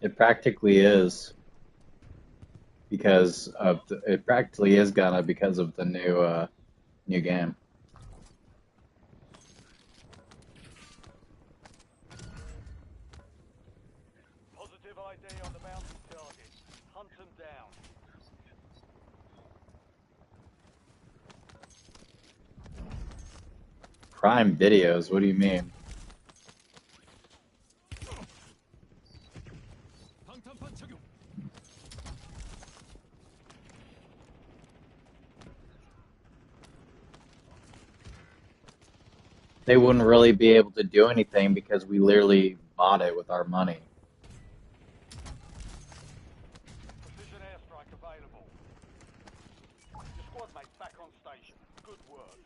It practically is because of it practically is gonna because of the new game. Positive ID on the bounty target. Hunt them down. Prime videos, what do you mean? They wouldn't really be able to do anything because we literally bought it with our money. Precision airstrike available. Your squad mate's back on station. Good work.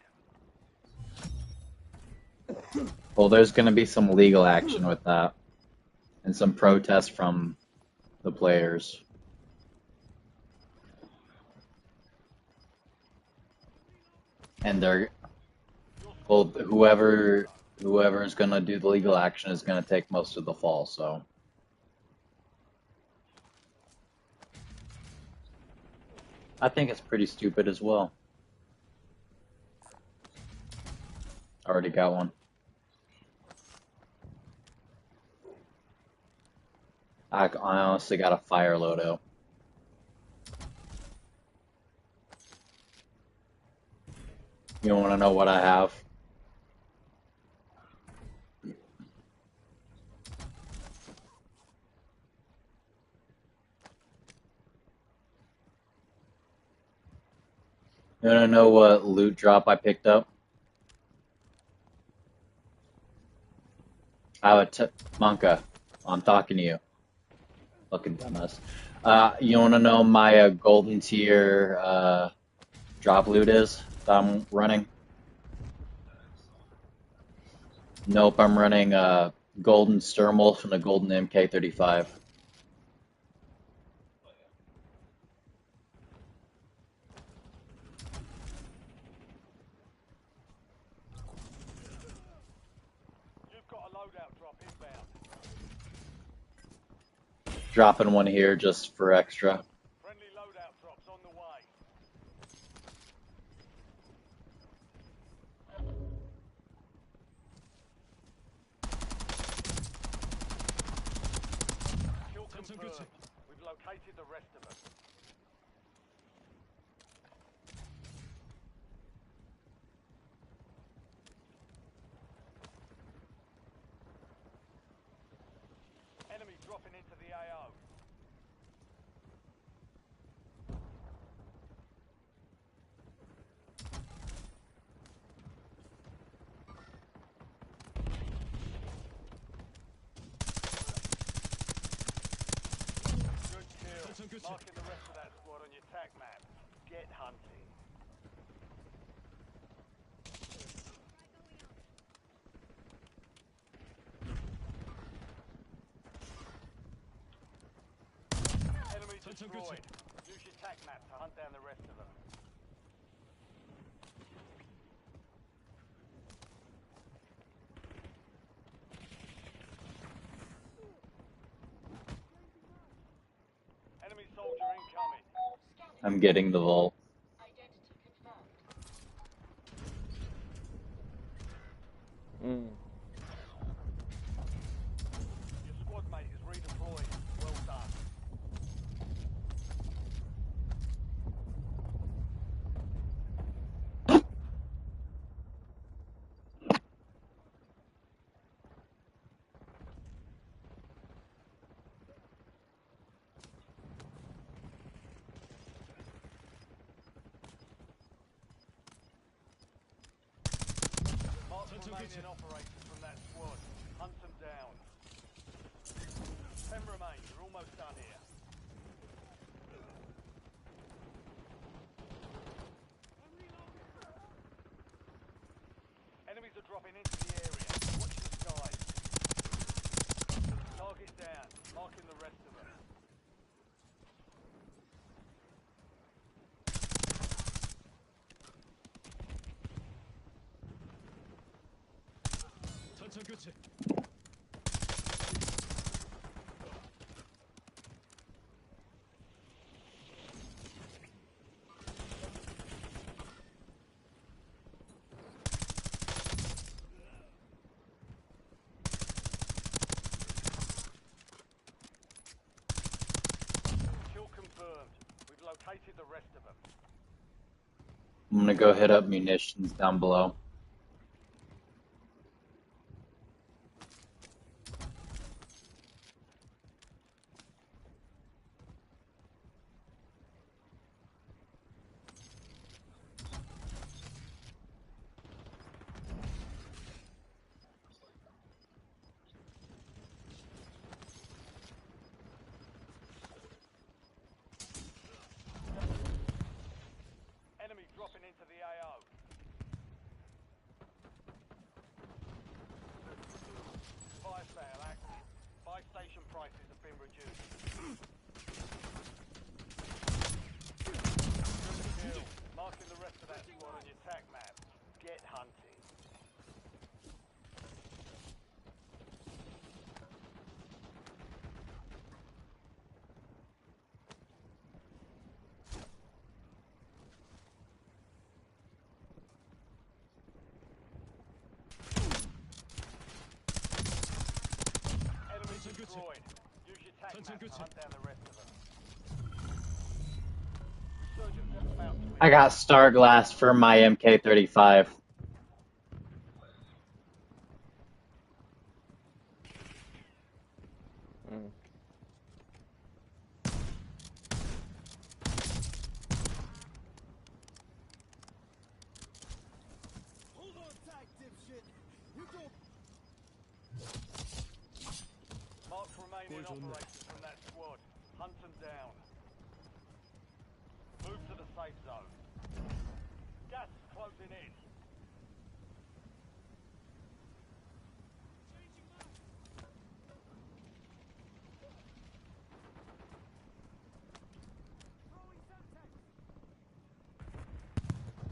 Well, there's going to be some legal action with that and some protest from the players. And they're, well, whoever is going to do the legal action is going to take most of the fall, so. I think it's pretty stupid as well. Already got one. I honestly got a fire loadout. You want to know what I have? You want to know what loot drop I picked up? I have Monka. I'm talking to you. Fucking dumbass. You want to know my golden tier drop loot is that I'm running? Nope, I'm running a golden Sturmwolf and a golden MK35. You've got a loadout drop inbound. Dropping one here just for extra. Friendly loadout drops on the way. Kill confirmed. We've located the rest of them. Enemy dropping into the AO. Good kill. Marking the rest of that squad on your tac map. Get hunting. Enemy destroyed. Use your tac map to hunt down the rest of them. Enemy soldier incoming. I'm getting the vault. Your squad mate is redeployed. Well done. Mark remaining operators from that squad. Hunt them down. 10 remain. You're almost done here. Enemies are dropping into the area. Watch the skies. Target down. Marking the rest of them. located the rest of them. I'm gonna go hit up munitions down below. Enemy dropping into the AO. Fire sale active. Buy station prices have been reduced. Kill. Marking the rest of that squad on your tac map. Get hunting. Enemy destroyed. Use your tac map to hunt down the rest of them. Resurgence is about to I got star glass for my MK35. Hold on tight, dipshit. You don't. Mark remaining operators from that squad. Hunt them down. Move to the safe zone. Gas is closing in.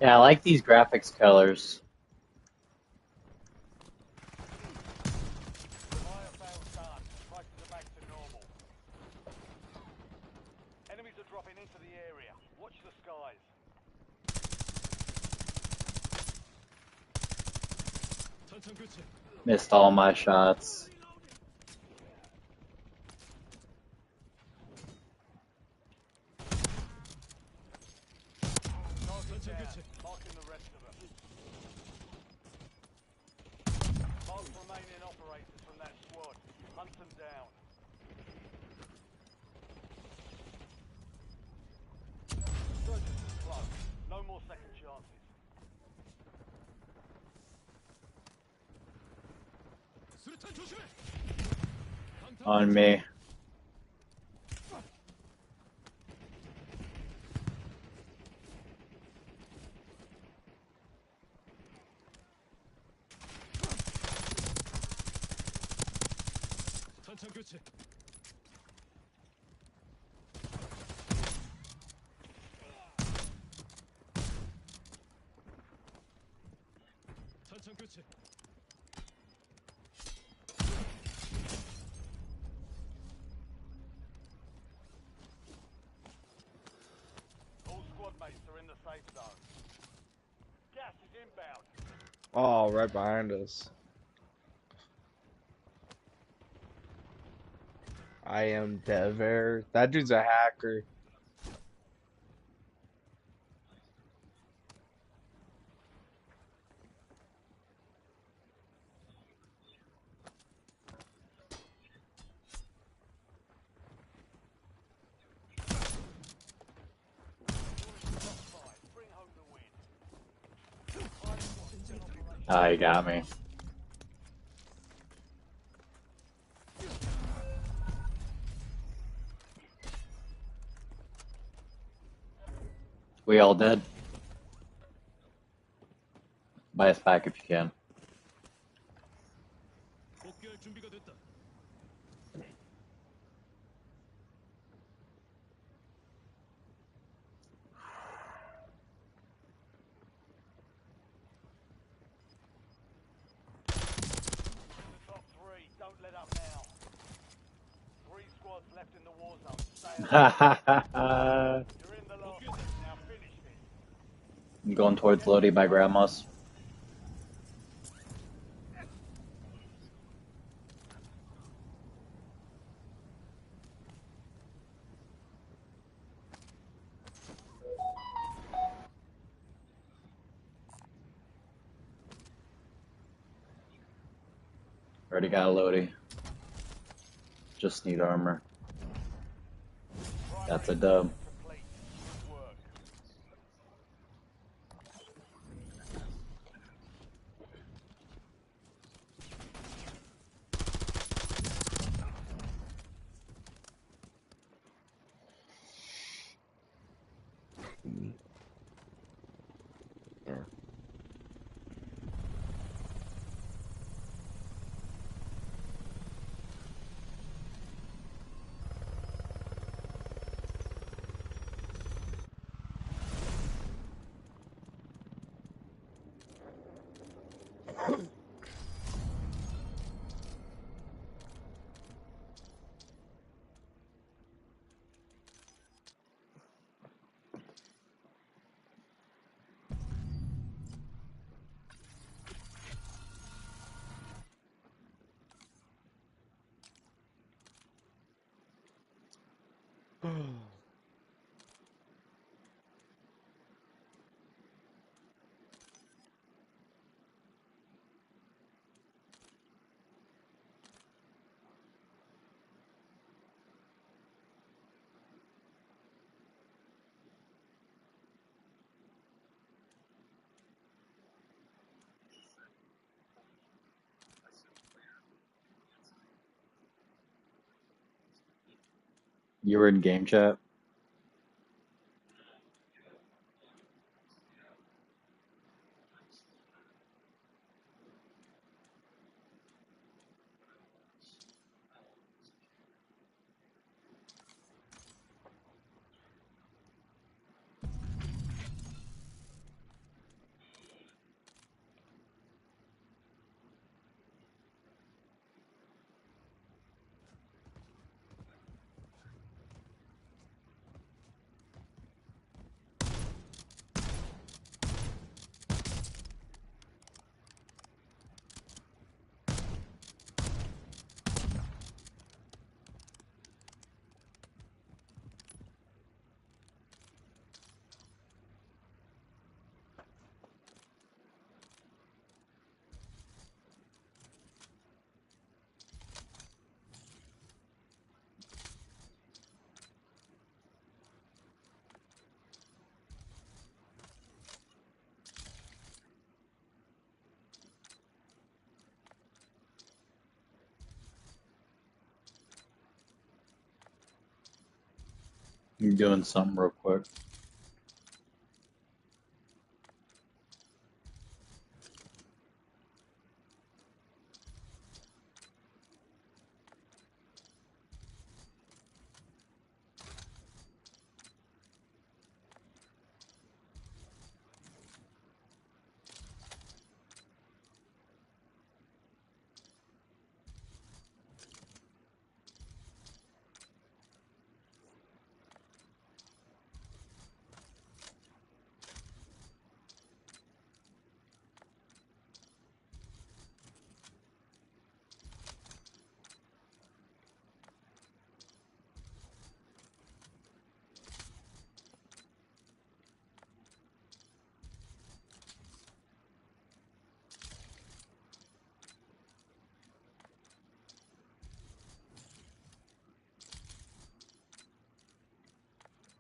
Yeah, I like these graphics colors. Fire sale done. Prices are back to normal. Enemies are dropping into the area. Watch the skies. Missed all my shots. Target down. Marking the rest of them. Mark remaining operators from that squad. Hunt them down. Resurgence is close. No more second chances. On me. All squad mates are in the safe zone. Gas is inbound. Oh, right behind us. I am Dever. That dude's a hacker. Bring home the win. Ah, he got me. We all dead. Buy us back if you can. Top three, don't let up now. 3 squads left in the war zone. Stay alive. You're in the last. Now finish this. I'm going towards Lodi by Grandma's. Already got a Lodi. Just need armor. That's a dub. Complete. Good work. Yeah. You were in game chat? You doing something real quick?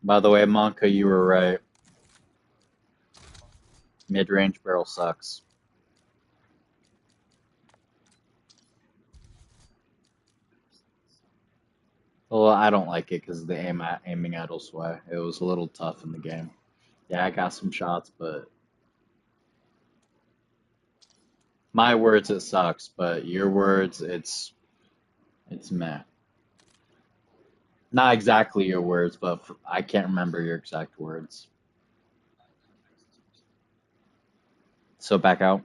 By the way, Monka, you were right. Mid-range barrel sucks. Well, I don't like it because of the aiming at way. It was a little tough in the game. Yeah, I got some shots, but my words it sucks. But your words, it's meh. Not exactly your words, but I can't remember your exact words. So back out.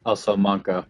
Also, Monka.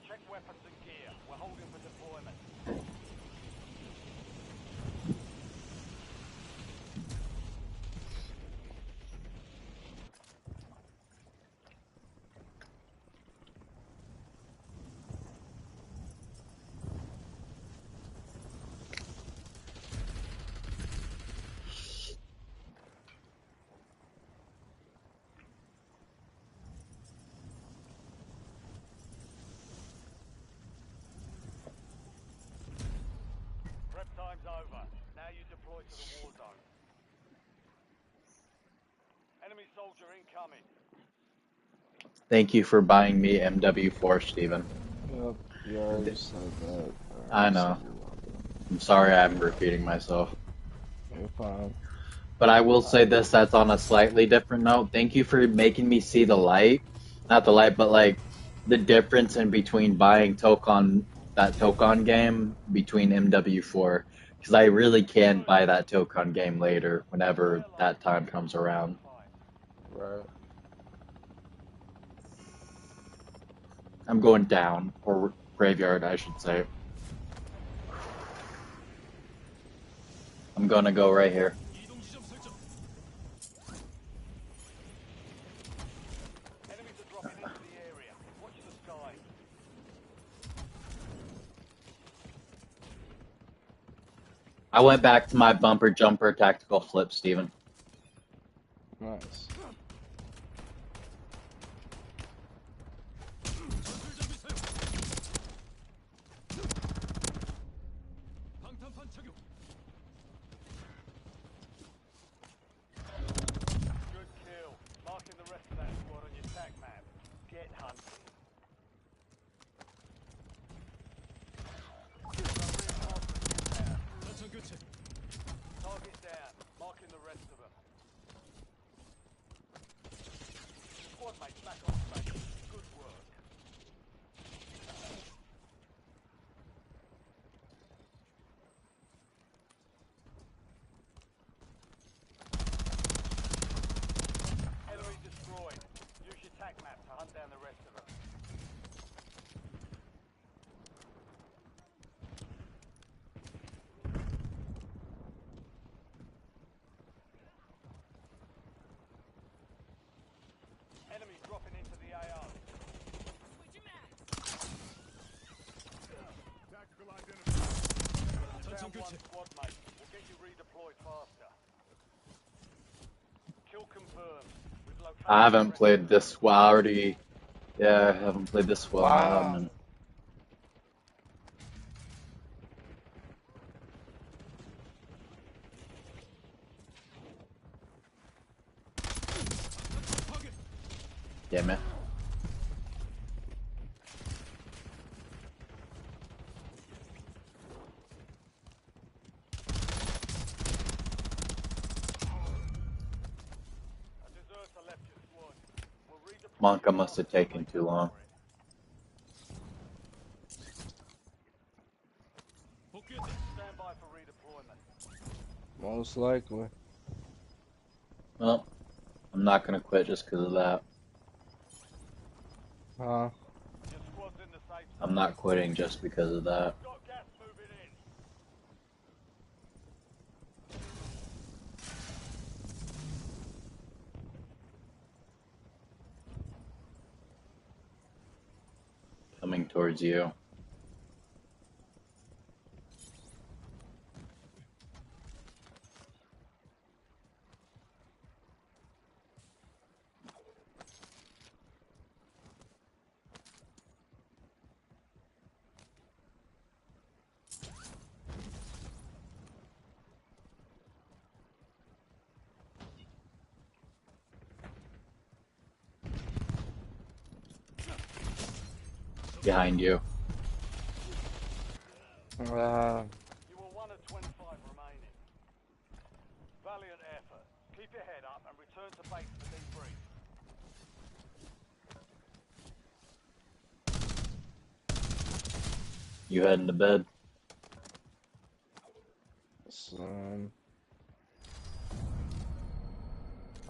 Check weapons and gear. We're holding for deployment. Prep time's over. Now you deploy to the war zone. Enemy soldier incoming. Thank you for buying me MW4, Steven. Yep, you already said that. I I already said know. you're welcome. I'm sorry I'm repeating myself. You're fine. But I will say this, that's on a slightly different note. Thank you for making me see the light. Not the light, but like the difference in between buying that Tokon game between MW4. Because I really can buy that Tokon game later whenever that time comes around. Right. I'm going down, or graveyard, I should say. I'm gonna go right here. Enemies are dropping into the area. Watch the sky. I went back to my bumper jumper tactical flip, Steven. Nice. Good kill. Marking the rest of that squad on your tac map. Get hunting. Target down. Marking the rest of them. Squad mates back on station. Good work. Enemy destroyed. Use your tac map to hunt down the rest of them. Enemy dropping into the AO. Tactical identification. Down one squad mate. We'll get you redeployed faster. Kill confirmed. We've located I haven't the rest played of them. this well already. Yeah, I haven't played this well in a hot Wow. minute. Damn it. A deserter left your squad. We'll redeploy Monka you must have faster, taken make too up long. for it. Stand by for redeployment. Most likely. Well, I'm not gonna quit just because of that. Huh? Your squad's in the safe I'm zone. not quitting just because of that. Got gas moving in. Coming towards you. behind you. You were one of 25 remaining. Valiant effort. Keep your head up and return to base for debrief. You heading to bed? Son,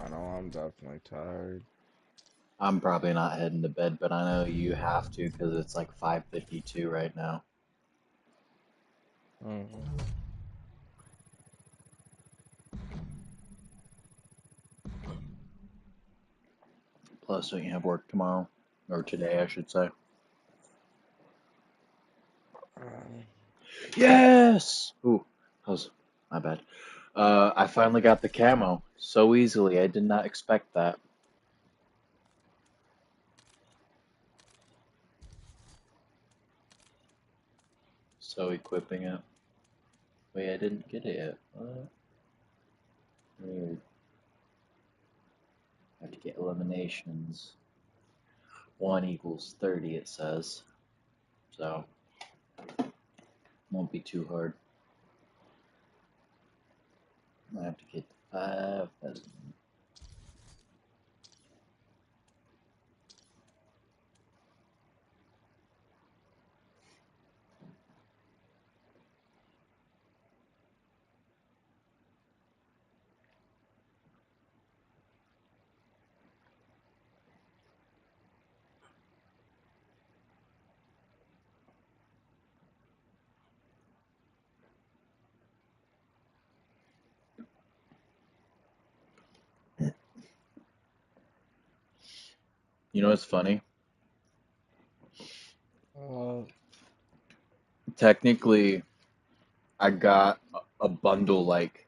I know I'm definitely tired. I'm probably not heading to bed, but I know you have to because it's like 5:52 right now. Hmm. Plus, don't you have work tomorrow? Or today, I should say. Yes! Ooh, that was my bad. I finally got the camo so easily. I did not expect that. So equipping it. Wait, I didn't get it yet. What? Weird. I have to get eliminations. 1 equals 30, it says. So, won't be too hard. I have to get 5. You know what's funny? Uh, Technically, I got a bundle like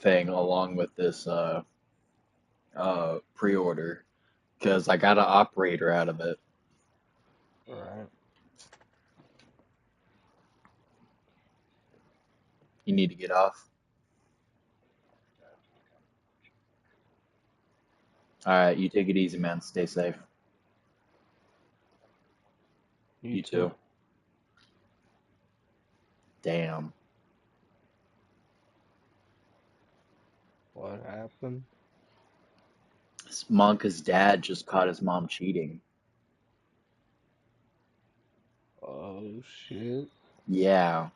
thing along with this pre-order because I got an operator out of it. right. You need to get off. All right, you take it easy, man. Stay safe. You You too. too. Damn. What happened? Monka's dad just caught his mom cheating. Oh shit. Yeah,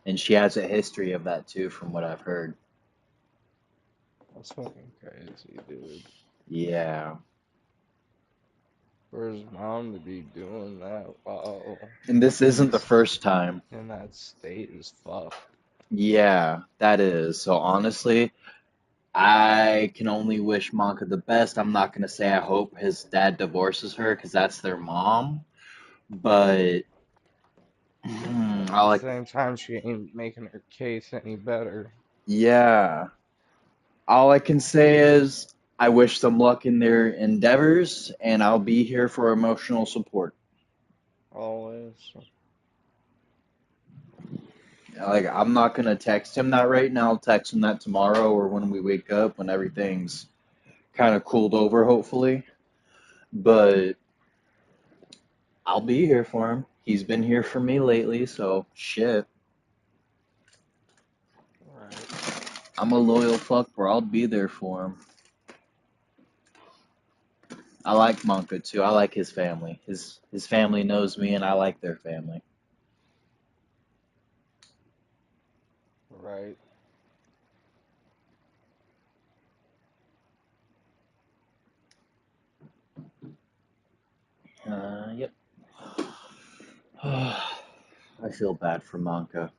and she has a history of that too, from what I've heard. That's fucking crazy, dude. Yeah. For his mom to be doing that while And this isn't the he's first time. in that state is fucked. Yeah, that is. So honestly, I can only wish Monka the best. I'm not gonna say I hope his dad divorces her because that's their mom, but At I the like, same time, she ain't making her case any better. yeah. All I can say is I wish them luck in their endeavors, and I'll be here for emotional support. Always. Like, I'm not gonna text him that right now. I'll text him that tomorrow or when we wake up when everything's kind of cooled over, hopefully. But I'll be here for him. He's been here for me lately, so shit. Right. I'm a loyal fuck, bro. I'll be there for him. I like Monka too. I like his family. His family knows me, and I like their family. Right. Yep. I feel bad for Monka.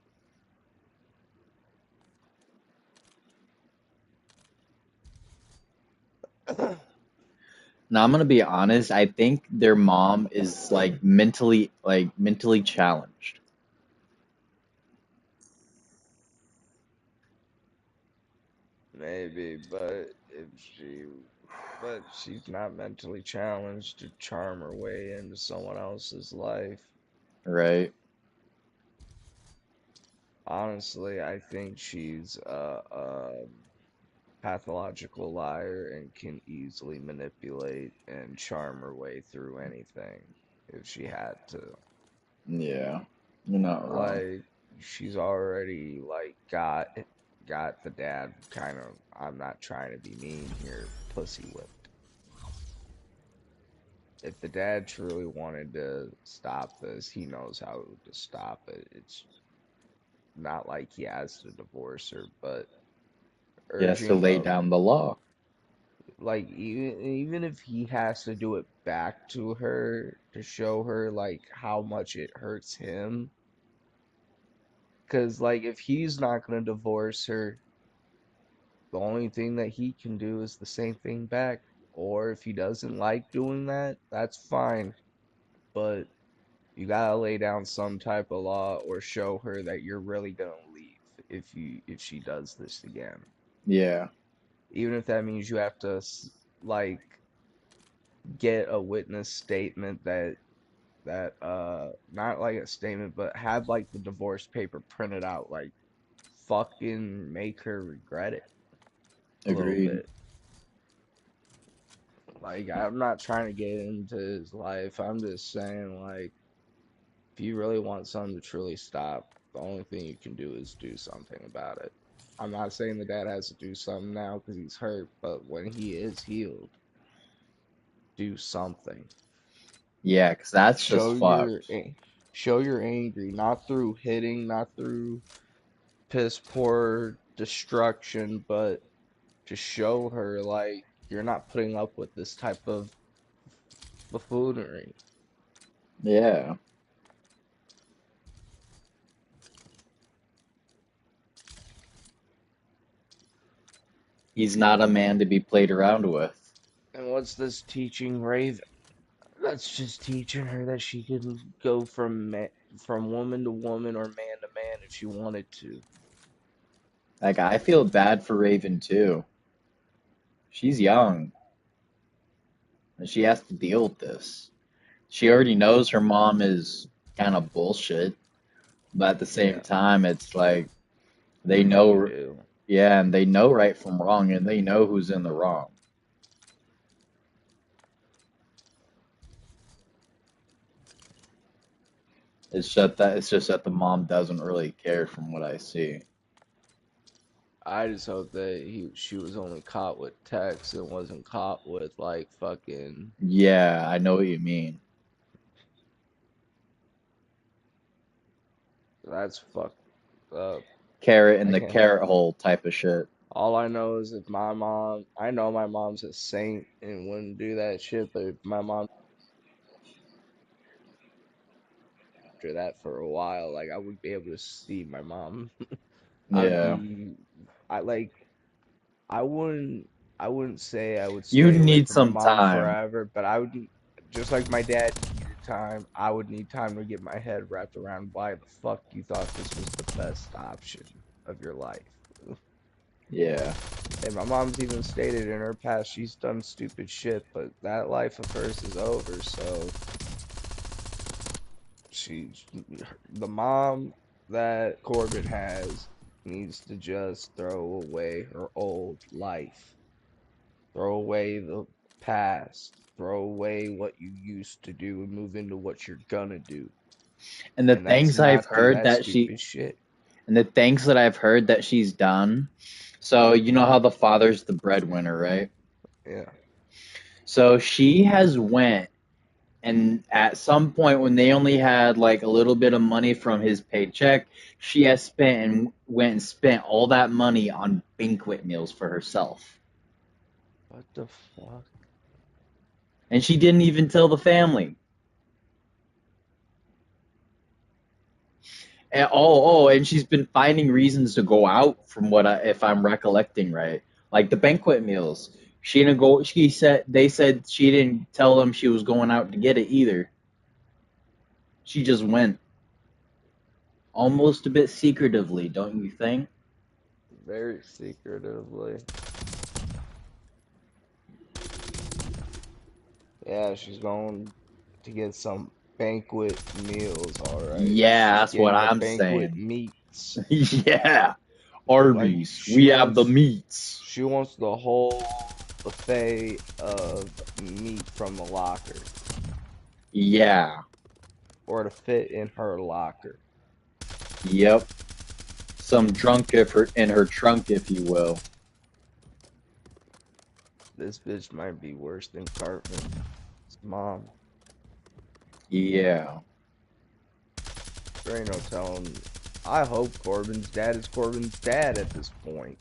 Now I'm gonna be honest. I think their mom is like mentally challenged. Maybe, but she's not mentally challenged to charm her way into someone else's life. Right? Honestly, I think she's a pathological liar and can easily manipulate and charm her way through anything. if she had to. Yeah, you're not wrong. Like she's already like got the dad kind of, I'm not trying to be mean here, pussy whipped. If the dad truly wanted to stop this, he knows how to stop it. It's not like he has to divorce her, but He has to urging lay down the law. like even if he has to do it back to her to show her like how much it hurts him, because like if he's not gonna divorce her, the only thing that he can do is the same thing back. Or if he doesn't like doing that, that's fine. But you gotta lay down some type of law or show her that you're really gonna leave if she does this again. Yeah, Even if that means you have to like get a witness statement that not like a statement, but have like the divorce paper printed out, like fucking make her regret it a little agreed. bit. Like I'm not trying to get into his life. I'm just saying like if you really want something to truly stop, the only thing you can do is do something about it. I'm not saying the dad has to do something now because he's hurt, but when he is healed, do something. Yeah, 'cause that's Show just fucked. show you're angry, not through hitting, not through piss poor destruction, but just show her like you're not putting up with this type of buffoonery. Yeah, he's not a man to be played around with. And what's this teaching Raven? That's just teaching her that she can go from woman to woman or man to man if she wanted to. Like, I feel bad for Raven too. She's young and she has to deal with this. She already knows her mom is kind of bullshit, but at the same Yeah, time, it's like they you know you know, do. yeah, and they know right from wrong and they know who's in the wrong. It's just that the mom doesn't really care from what I see. I just hope that she was only caught with text and wasn't caught with like fucking. Yeah, I know what you mean. That's fucked up. Carrot in I the can't. carrot hole type of shit. All I know is if my mom, I know my mom's a saint and wouldn't do that shit, but if my mom after that for a while, like I would be able to see my mom. I'd Yeah. be, I like, I wouldn't, I wouldn't say I would You stay away need from my some mom time. forever, but I would, just like my dad needed time, I would need time to get my head wrapped around why the fuck you thought this was the best option of your life. Yeah. And my mom's even stated in her past she's done stupid shit, but that life of hers is over. So she's the mom that Corbin has needs to just throw away her old life, throw away the past, throw away what you used to do, and move into what you're gonna do. And the And that's things I've not do heard that that she stupid shit. and the things that I've heard that she's done. So you know how the father's the breadwinner, right? Yeah. So she has went and at some point when they only had like a little bit of money from his paycheck, she has spent and went and spent all that money on banquet meals for herself. What the fuck? And she didn't even tell the family. And she's been finding reasons to go out from if I'm recollecting right, like the banquet meals. She didn't go. She said they said she didn't tell them she was going out to get it either. She just went, almost a bit secretively, don't you think? Very secretively. Yeah, she's going to get some banquet meals, all right. Yeah, She's that's what getting the I'm banquet saying. meats. Yeah, Like Arby's. We have the meats. she wants the whole buffet of meat from the locker. Yeah. or to fit in her locker. Yep. Some drunk if her in her trunk, if you will. This bitch might be worse than Cartman's mom. Yeah. There ain't no telling. I hope Corbin's dad is Corbin's dad at this point,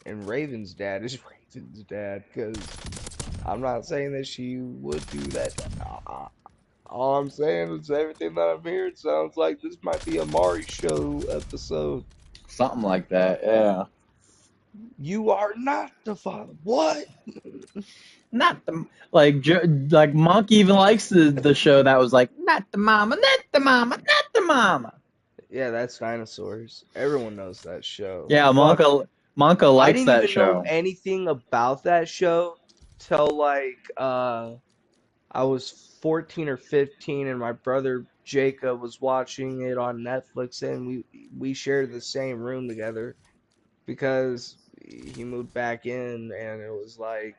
and Raven's dad is Raven's dad. Because I'm not saying that she would do that. All I'm saying is everything that I'm hearing sounds like this might be a Mari show episode. Something like that. Yeah. You are not the father. What? Not the like Monk even likes the show that was like not the mama, not the mama, not the mama. Yeah, that's dinosaurs. Everyone knows that show. Yeah, Fuck. Monka I likes didn't that even know show. anything about that show till like I was 14 or 15 and my brother Jacob was watching it on Netflix and we shared the same room together because he moved back in and it was like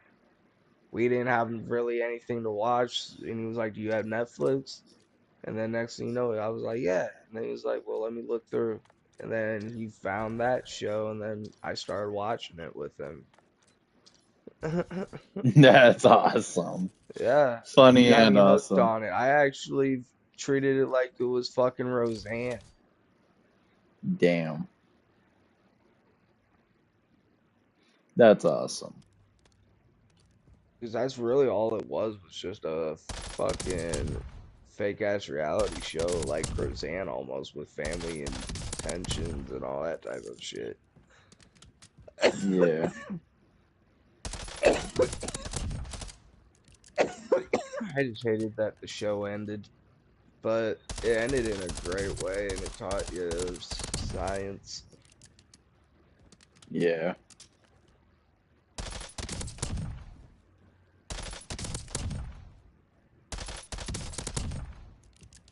we didn't have really anything to watch and he was like, "Do you have Netflix?" And then next thing you know, I was like, "Yeah." And then he was like, "Well, let me look through." And then he found that show and then I started watching it with him. That's awesome. Yeah, he Funny got and me hooked awesome. on it. I actually treated it like it was fucking Roseanne. Damn. That's awesome. Because that's really all it was just a fucking fake ass reality show like Roseanne almost with family and tensions and all that type of shit. Yeah. I just hated that the show ended, but it ended in a great way and it taught you science. Yeah.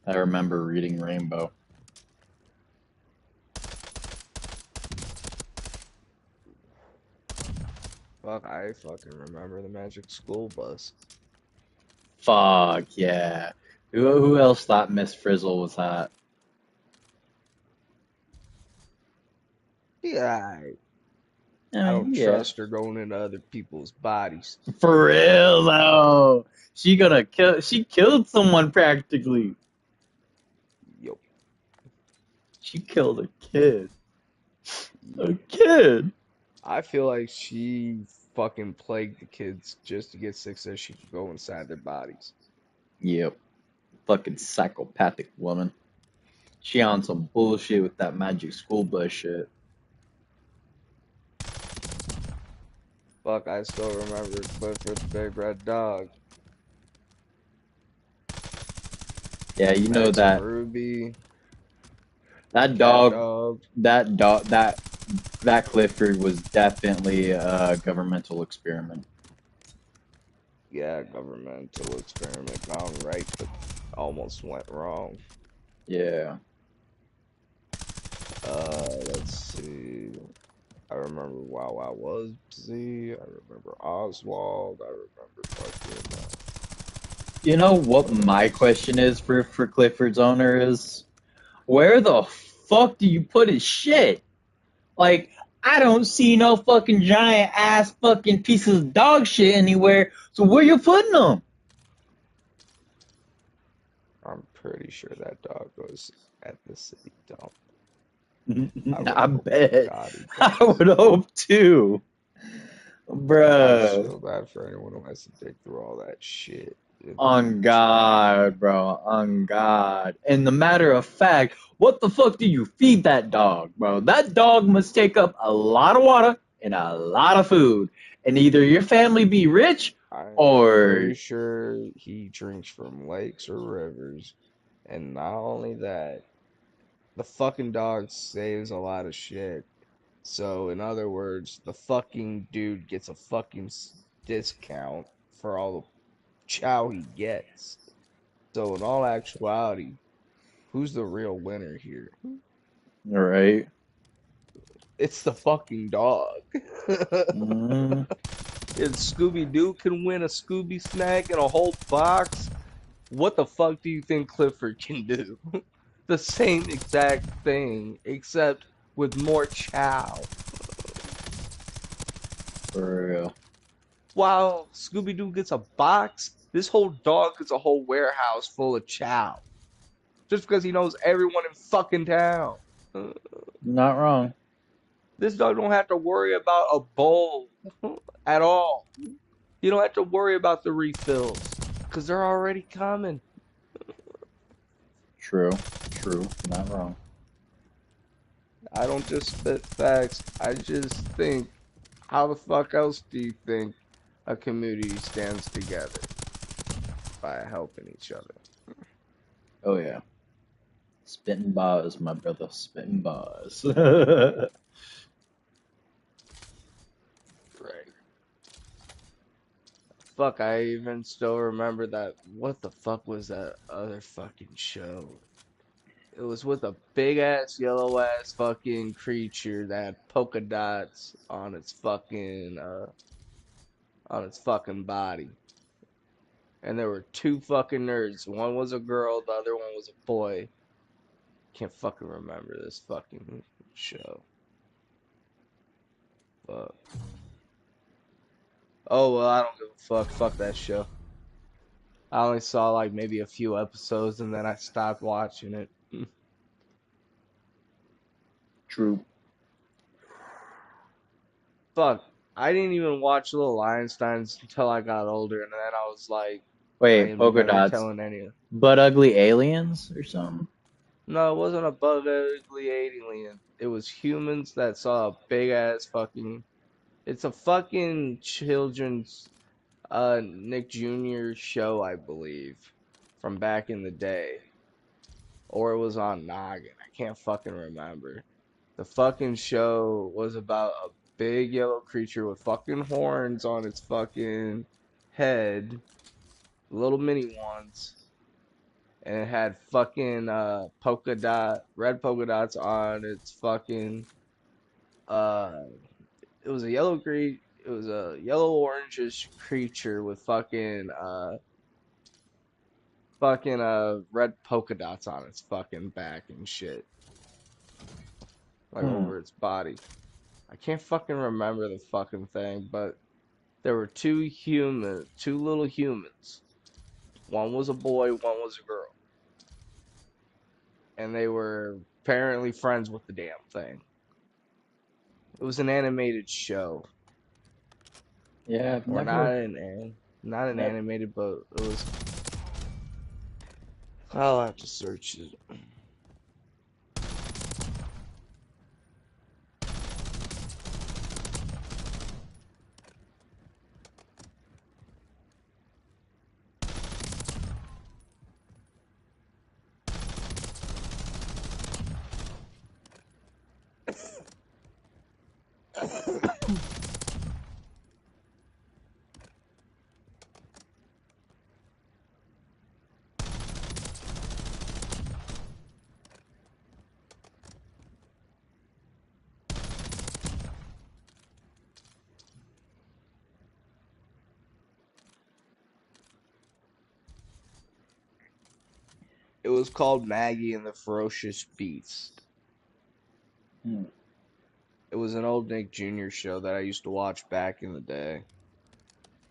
I remember reading Rainbow. Fuck, I fucking remember the Magic School Bus. Fuck yeah. Who else thought Miss Frizzle was hot? Yeah, I I mean, don't yeah. trust her going into other people's bodies. For real though. She killed someone practically. Yup, She killed a kid. A yup. kid. I feel like she fucking plagued the kids just to get sick so she could go inside their bodies. Yep. Fucking psychopathic woman. She on some bullshit with that magic school bus shit. Fuck, I still remember Clifford the Big Red Dog. Yeah, you know Max and that Ruby, that Cat dog Dog. that dog that Clifford was definitely a governmental experiment. Yeah, governmental experiment gone right, but almost went wrong. Yeah. Let's see. I remember Wow Wow was Z. I remember Oswald. I remember fucking You know what what my else? question is for Clifford's owner is? Where the fuck do you put his shit? Like, I don't see no fucking giant ass fucking pieces of dog shit anywhere. So where you putting them? I'm pretty sure that dog was at the city dump. I would I hope to bet. God he I does. would hope too. I just Bruh. feel bad for anyone who has to dig through all that shit and On trash. God, bro. On God. And the matter of fact, what the fuck do you feed that dog, bro? That dog must take up a lot of water and a lot of food. And either your family be rich I'm or pretty sure he drinks from lakes or rivers. And not only that, the fucking dog saves a lot of shit. So, in other words, the fucking dude gets a fucking discount for all the chow he gets. So, in all actuality, who's the real winner here? right. It's the fucking dog. Mm, If Scooby Doo can win a Scooby snack and a whole box, What the fuck do you think Clifford can do? The same exact thing, except with more chow. For real. While Scooby-Doo gets a box, this whole dog gets a whole warehouse full of chow. Just because he knows everyone in fucking town. Uh, Not wrong. This dog don't have to worry about a bowl at all. You don't have to worry about the refills because they're already coming. True. True. Not wrong. I don't just spit facts. I just think, how the fuck else do you think a community stands together? By helping each other. Oh yeah. Spitting bars, my brother. Spitting bars. Right. Fuck, I even still remember that. What the fuck was that other fucking show? It was with a big ass yellow ass fucking creature that had polka dots on its fucking body. And there were two fucking nerds. One was a girl, the other one was a boy. Can't fucking remember this fucking show. Fuck. Oh well, I don't give a fuck. Fuck that show. I only saw like maybe a few episodes and then I stopped watching it. True. Fuck. I didn't even watch Little Einsteins until I got older, and then I was like, I Wait, am polka never dots. telling any. But ugly aliens or something? No, it wasn't a bug ugly alien. It was humans that saw a big ass fucking. It's a fucking children's Nick Jr. show, I believe, from back in the day, or it was on Noggin. I can't fucking remember. The fucking show was about a big yellow creature with fucking horns on its fucking head, little mini ones, and it had fucking red polka dots on its fucking uh it was a it was a yellow orangish creature with fucking red polka dots on its fucking back and shit, like Hmm. over its body. I can't fucking remember the fucking thing, but there were two little humans. One was a boy, one was a girl, and they were apparently friends with the damn thing. It was an animated show, Yeah, I've or never. not an Ne- animated, but it was. I'll have to search it. It was called Maggie and the Ferocious Beast. hmm, It was an old Nick Jr. show that I used to watch back in the day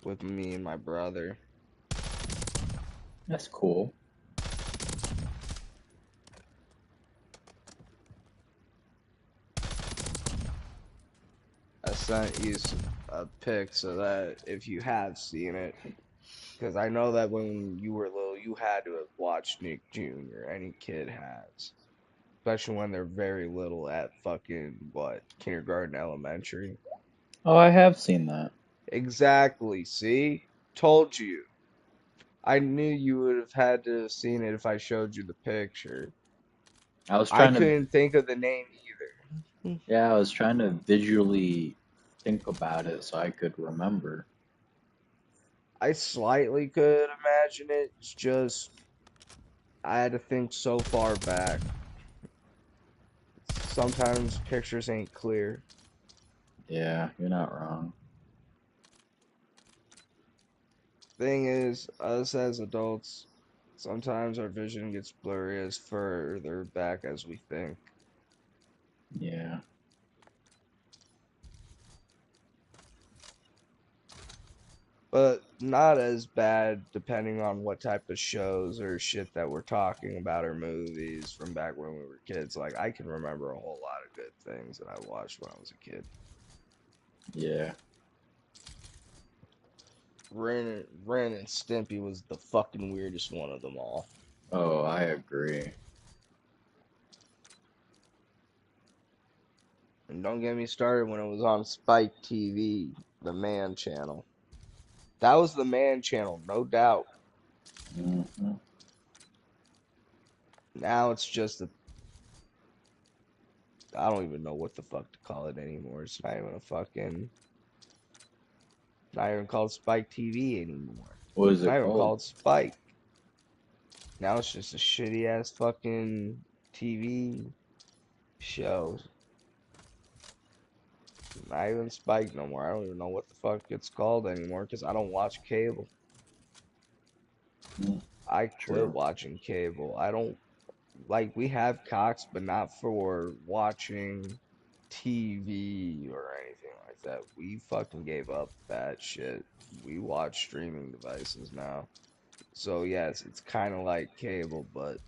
with me and my brother. that's cool. I sent you a pic so that if you have seen it, because I know that when you were little, you had to have watched Nick Jr. Any kid has, especially when they're very little at fucking what, kindergarten, elementary. Oh, I have seen that. Exactly. See, told you. I knew you would have had to have seen it if I showed you the picture. I was I trying to. couldn't think of the name either. Yeah, I was trying to visually think about it so I could remember. I slightly could imagine it. It's just I had to think so far back. Sometimes pictures ain't clear. Yeah, you're not wrong. Thing is, us as adults, Sometimes our vision gets blurry as further back as we think. Yeah. But not as bad depending on what type of shows or shit that we're talking about or movies from back when we were kids. Like I can remember a whole lot of good things that I watched when I was a kid. Yeah. Ren and Stimpy was the fucking weirdest one of them all. Oh, I agree. And don't get me started when it was on Spike TV, the Man channel. That was the Man channel, no doubt. Hmm. Now it's just a I don't even know what the fuck to call it anymore. It's not even a fucking not even called Spike TV anymore. What is It's it not even called? called Spike. Now it's just a shitty ass fucking TV show. Not even Spike no more. I don't even know what the fuck it's called anymore because I don't watch cable. Mm, I quit true. watching cable. I don't like we have Cox, but not for watching TV or anything like that. We fucking gave up that shit. We watch streaming devices now. So yes, it's kind of like cable, but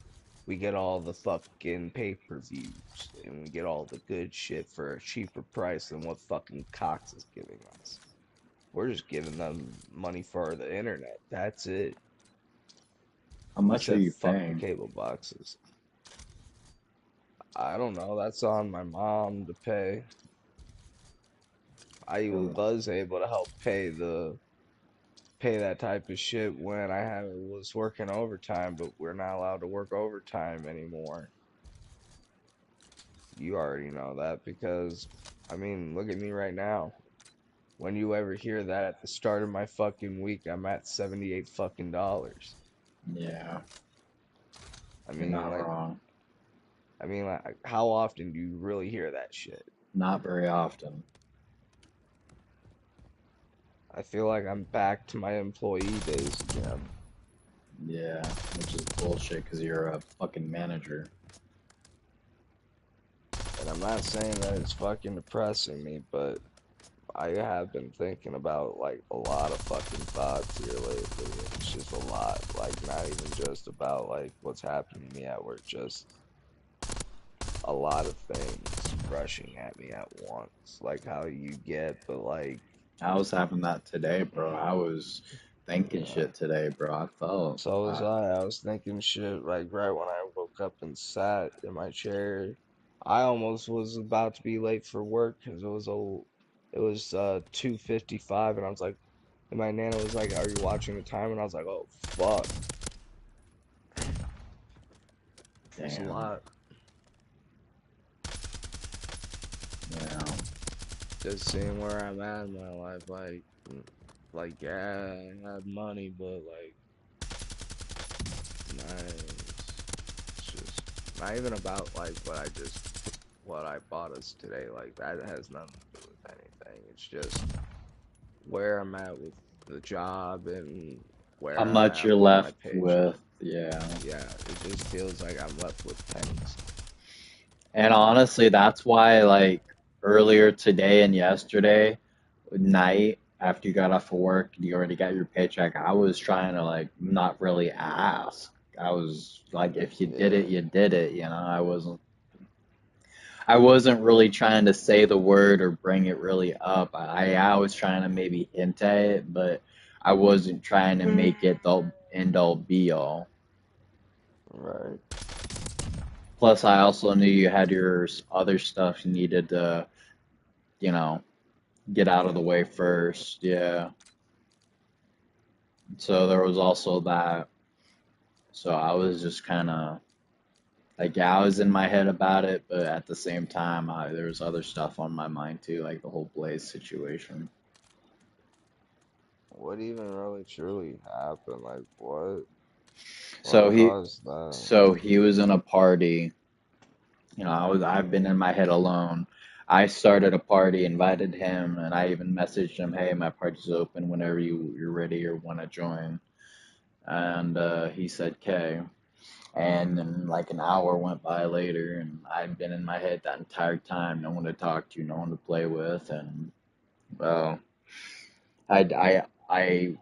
we get all the fucking pay-per-views and we get all the good shit for a cheaper price than what fucking Cox is giving us. We're just giving them money for the internet. That's it. How We much are said you fuck the paying? cable boxes. I don't know. That's on my mom to pay. I Oh, was able to help pay that type of shit when was working overtime, but we're not allowed to work overtime anymore. You already know that because I mean, look at me right now. When you ever hear that at the start of my fucking week, I'm at 78 fucking dollars. yeah. I You're mean, not like, wrong. how often do you really hear that shit? Not very often. I feel like I'm back to my employee days again. Yeah, which is bullshit because you're a fucking manager. And I'm not saying that it's fucking depressing me, but I have been thinking about like a lot of fucking thoughts here lately. It's just a lot. Like not even just about like what's happening to me at work, just a lot of things rushing at me at once. Like how you get, but like I was having that today, bro. I was thinking yeah. shit today, bro. I felt. So was I. I was thinking shit like right when I woke up and sat in my chair. I almost was about to be late for work because it was 2:55 and I was like and my nana was like, "Are you watching the time?" And I was like, "Oh fuck." It was a Damn. lot. Yeah. Just seeing where I'm at in my life, like yeah, I have money, but like, it's just not even about like what I bought us today. Like that has nothing to do with anything. It's just where I'm at with the job and How where I'm much at you're with my left paycheck. with? Yeah. Yeah, it just feels like I'm left with pennies. And honestly, that's why, like, earlier today and yesterday night, after you got off of work, you already got your paycheck. I was trying to, like, not really ask. I was like, if you did it, Yeah, you did it. I wasn't really trying to say the word or bring it really up. I was trying to maybe hint at it, but I wasn't trying to make it the end all be all. right. Plus, I also knew you had your other stuff you needed to, you know, get out of the way Handle. first. Yeah. So there was also that. So I was just kind of like, yeah, I was in my head about it, but at the same time, there was other stuff on my mind too, like the whole Blaze situation. What even really truly happened? Like what So he, caused that? so he was in a party. I've been in my head alone. I started a party, invited him, and I even messaged him, "Hey, my party's open whenever you're ready or want to join." and he said K. And then like an hour went by later, and I'd been in my head that entire time, no one to talk to, no one to play with, and well, I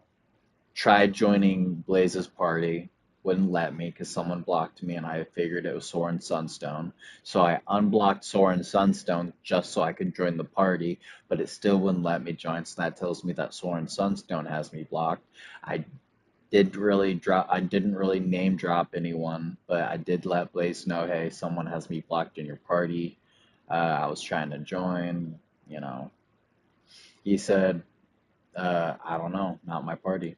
tried joining Blaze's party, wouldn't let me because someone blocked me, and I figured it was Soren Sunstone. So I unblocked Soren Sunstone just so I could join the party, but it still wouldn't let me join. So that tells me that Soren Sunstone has me blocked. I I didn't really name drop anyone, but I did let Blaze know, hey, someone has me blocked in your party. I was trying to join, you know. He said, I don't know, not my party.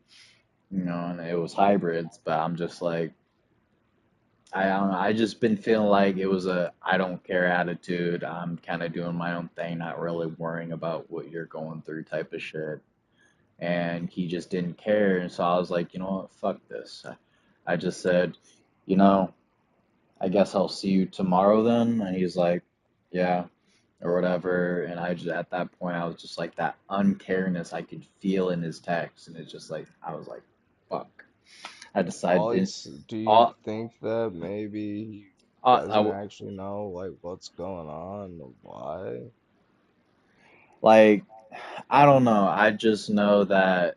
You know, and it was hybrids, but I'm just like, I don't know, I just been feeling like it was a I don't care attitude. I'm kind of doing my own thing, not really worrying about what you're going through type of shit. And he just didn't care, and so I was like, you know what, fuck this. I just said, you know, I guess I'll see you tomorrow then. And he's like, yeah, or whatever. And I just, at that point, I was just like, that uncariness I could feel in his text. And it's just like, I was like, fuck. I decided, Do you all, think that maybe he all, doesn't actually know like what's going on or why? like, I don't know. I just know that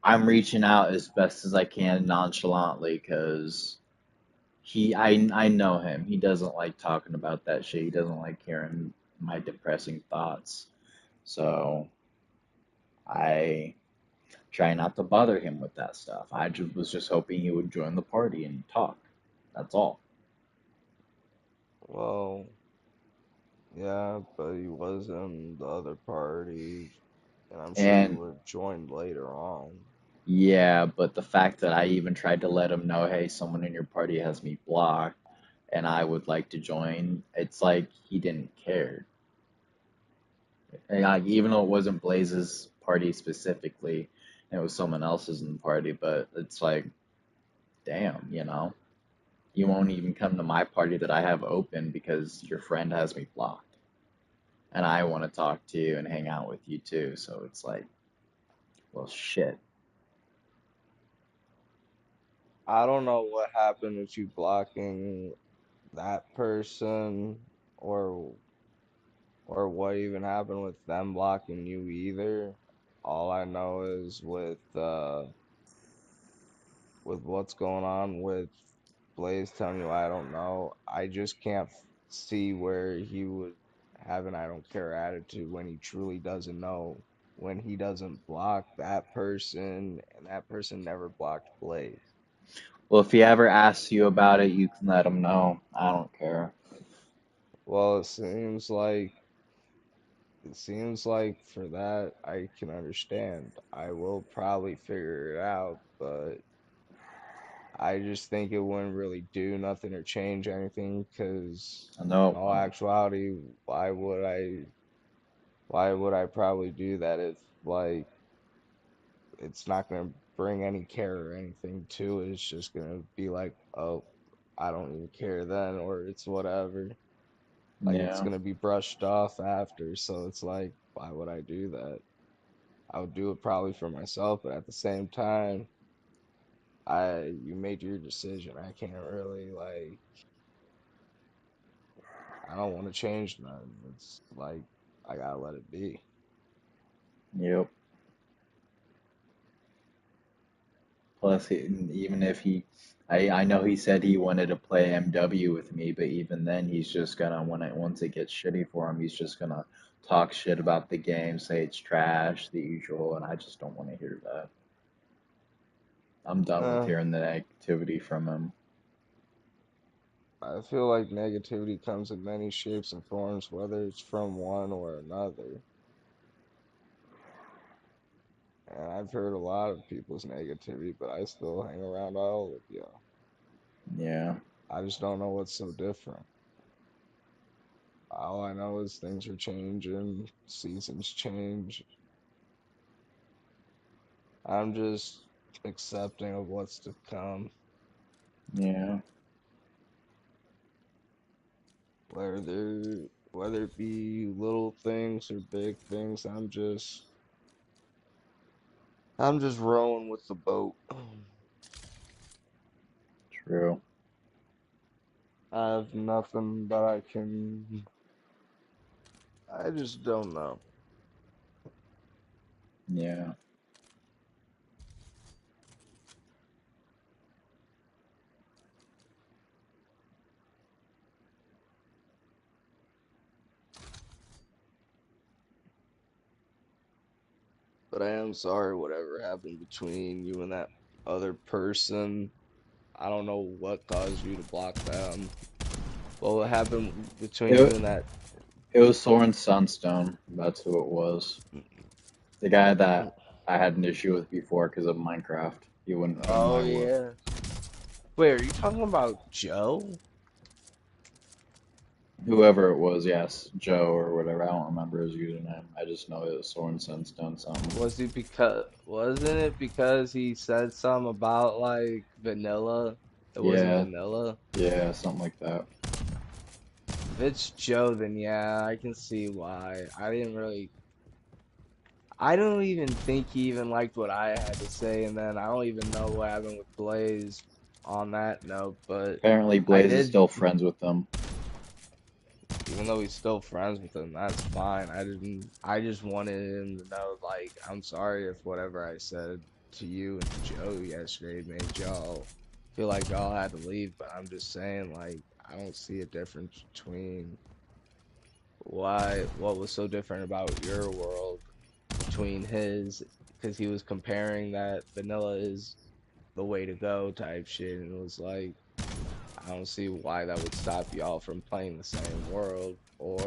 I'm reaching out as best as I can nonchalantly because I know him. He doesn't like talking about that shit. He doesn't like hearing my depressing thoughts. So I try not to bother him with that stuff. I just was just hoping he would join the party and talk. That's all. Well, yeah, but he was in the other party, and I'm sure he And would have joined later on. yeah, but the fact that I even tried to let him know, hey, someone in your party has me blocked and I would like to join, it's like he didn't care. And like, even though it wasn't Blaze's party specifically, it was someone else's in the party, but it's like, damn, you know, you won't even come to my party that I have open because your friend has me blocked. And I want to talk to you and hang out with you too. So it's like, well, shit. I don't know what happened with you blocking that person or or what even happened with them blocking you either. All I know is with what's going on with Blaze telling you I don't know, I just can't see where he would have an I don't care attitude when he truly doesn't know, when he doesn't block that person and that person never blocked Blaze. Well, if he ever asks you about it, you can let him know. I don't care. Well, it seems like for that I can understand. I will probably figure it out, but I just think it wouldn't really do nothing or change anything because in No, all actuality, why would I probably do that if like it's not gonna bring any care or anything to it. It's just gonna be like, oh, I don't even care then, or it's whatever. Like it's yeah, gonna be brushed off after, so it's like, why would I do that? I would do it probably for myself, but at the same time, you made your decision. I can't really like I don't want to change nothing. It's like I gotta let it be. yep. Plus, even if I know he said he wanted to play MW with me, but even then, he's just gonna once it gets shitty for him, he's just gonna talk shit about the game, say it's trash, the usual, and I just don't want to hear that. I'm done with Uh, hearing the negativity from him. I feel like negativity comes in many shapes and forms, whether it's from one or another. And I've heard a lot of people's negativity, but I still hang around all of you. Yeah, I just don't know what's so different. All I know is things are changing, seasons change. I'm just accepting of what's to come, yeah, whether it be little things or big things. I'm just rolling with the boat. True. I have nothing that I can. I just don't know. Yeah. But I am sorry whatever happened between you and that other person. I don't know what caused you to block them. What happened between you It and that? it was Soren Sunstone. That's who it was. The guy that I had an issue with before because of Minecraft. He wouldn't join Oh my world. yeah. Wait, are you talking about Joe? Whoever it was, yes, Joe or whatever. I don't remember his username. I just know it was Soren Sunstone something. Wasn't it because he said something about like vanilla? It wasn't Yeah, vanilla. yeah, something like that. If it's Joe, then yeah, I can see why. I don't even think he even liked what I had to say, and then I don't even know what happened with Blaze on that note, but Apparently, I Blaze is did, still friends with them. even though he's still friends with him, that's fine. I just wanted him to know, like, I'm sorry if whatever I said to you and Joe yesterday made y'all feel like y'all had to leave, but I'm just saying, like, I don't see a difference between what was so different about your world between his, because he was comparing that vanilla is the way to go type shit, and it was like, I don't see why that would stop y'all from playing the same world or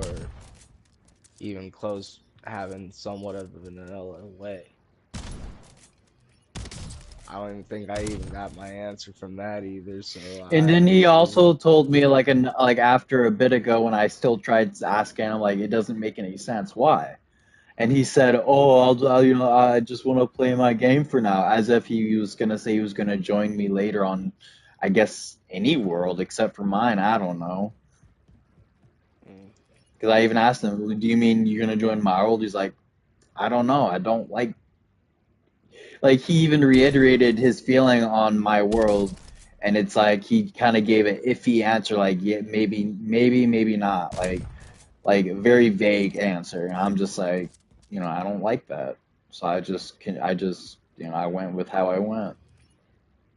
even close having somewhat of a vanilla way. I don't even think I even got my answer from that either, so And I then he really, also told me like after a bit ago when I still tried asking him like it doesn't make any sense why. And he said, "Oh, I just want to play my game for now," as if he was gonna say he was gonna join me later on, I guess any world except for mine. I don't know. mm, Because I even asked him, "Do you mean you're gonna join my world?" He's like, "I don't know. I don't like." He even reiterated his feeling on my world, and it's like he kind of gave an iffy answer, like, "Yeah, maybe not," like a very vague answer. And I'm just like, I don't like that. So I went with how I went.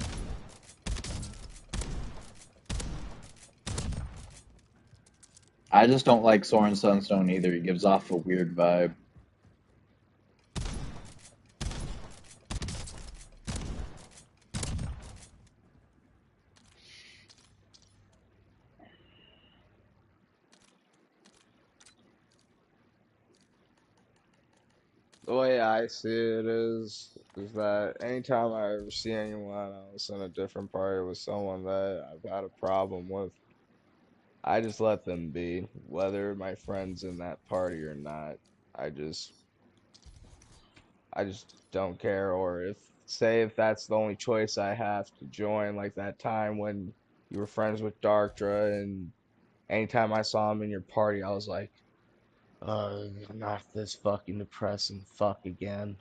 mm. I just don't like Soren Sunstone either. He gives off a weird vibe. The way I see it is that anytime I ever see anyone else in a different party with someone that I've had a problem with, I just let them be, whether my friend's in that party or not. I just I just don't care. Or if that's the only choice I have to join, like that time when you were friends with Darktra, and anytime I saw him in your party, I was like, not this fucking depressing fuck again.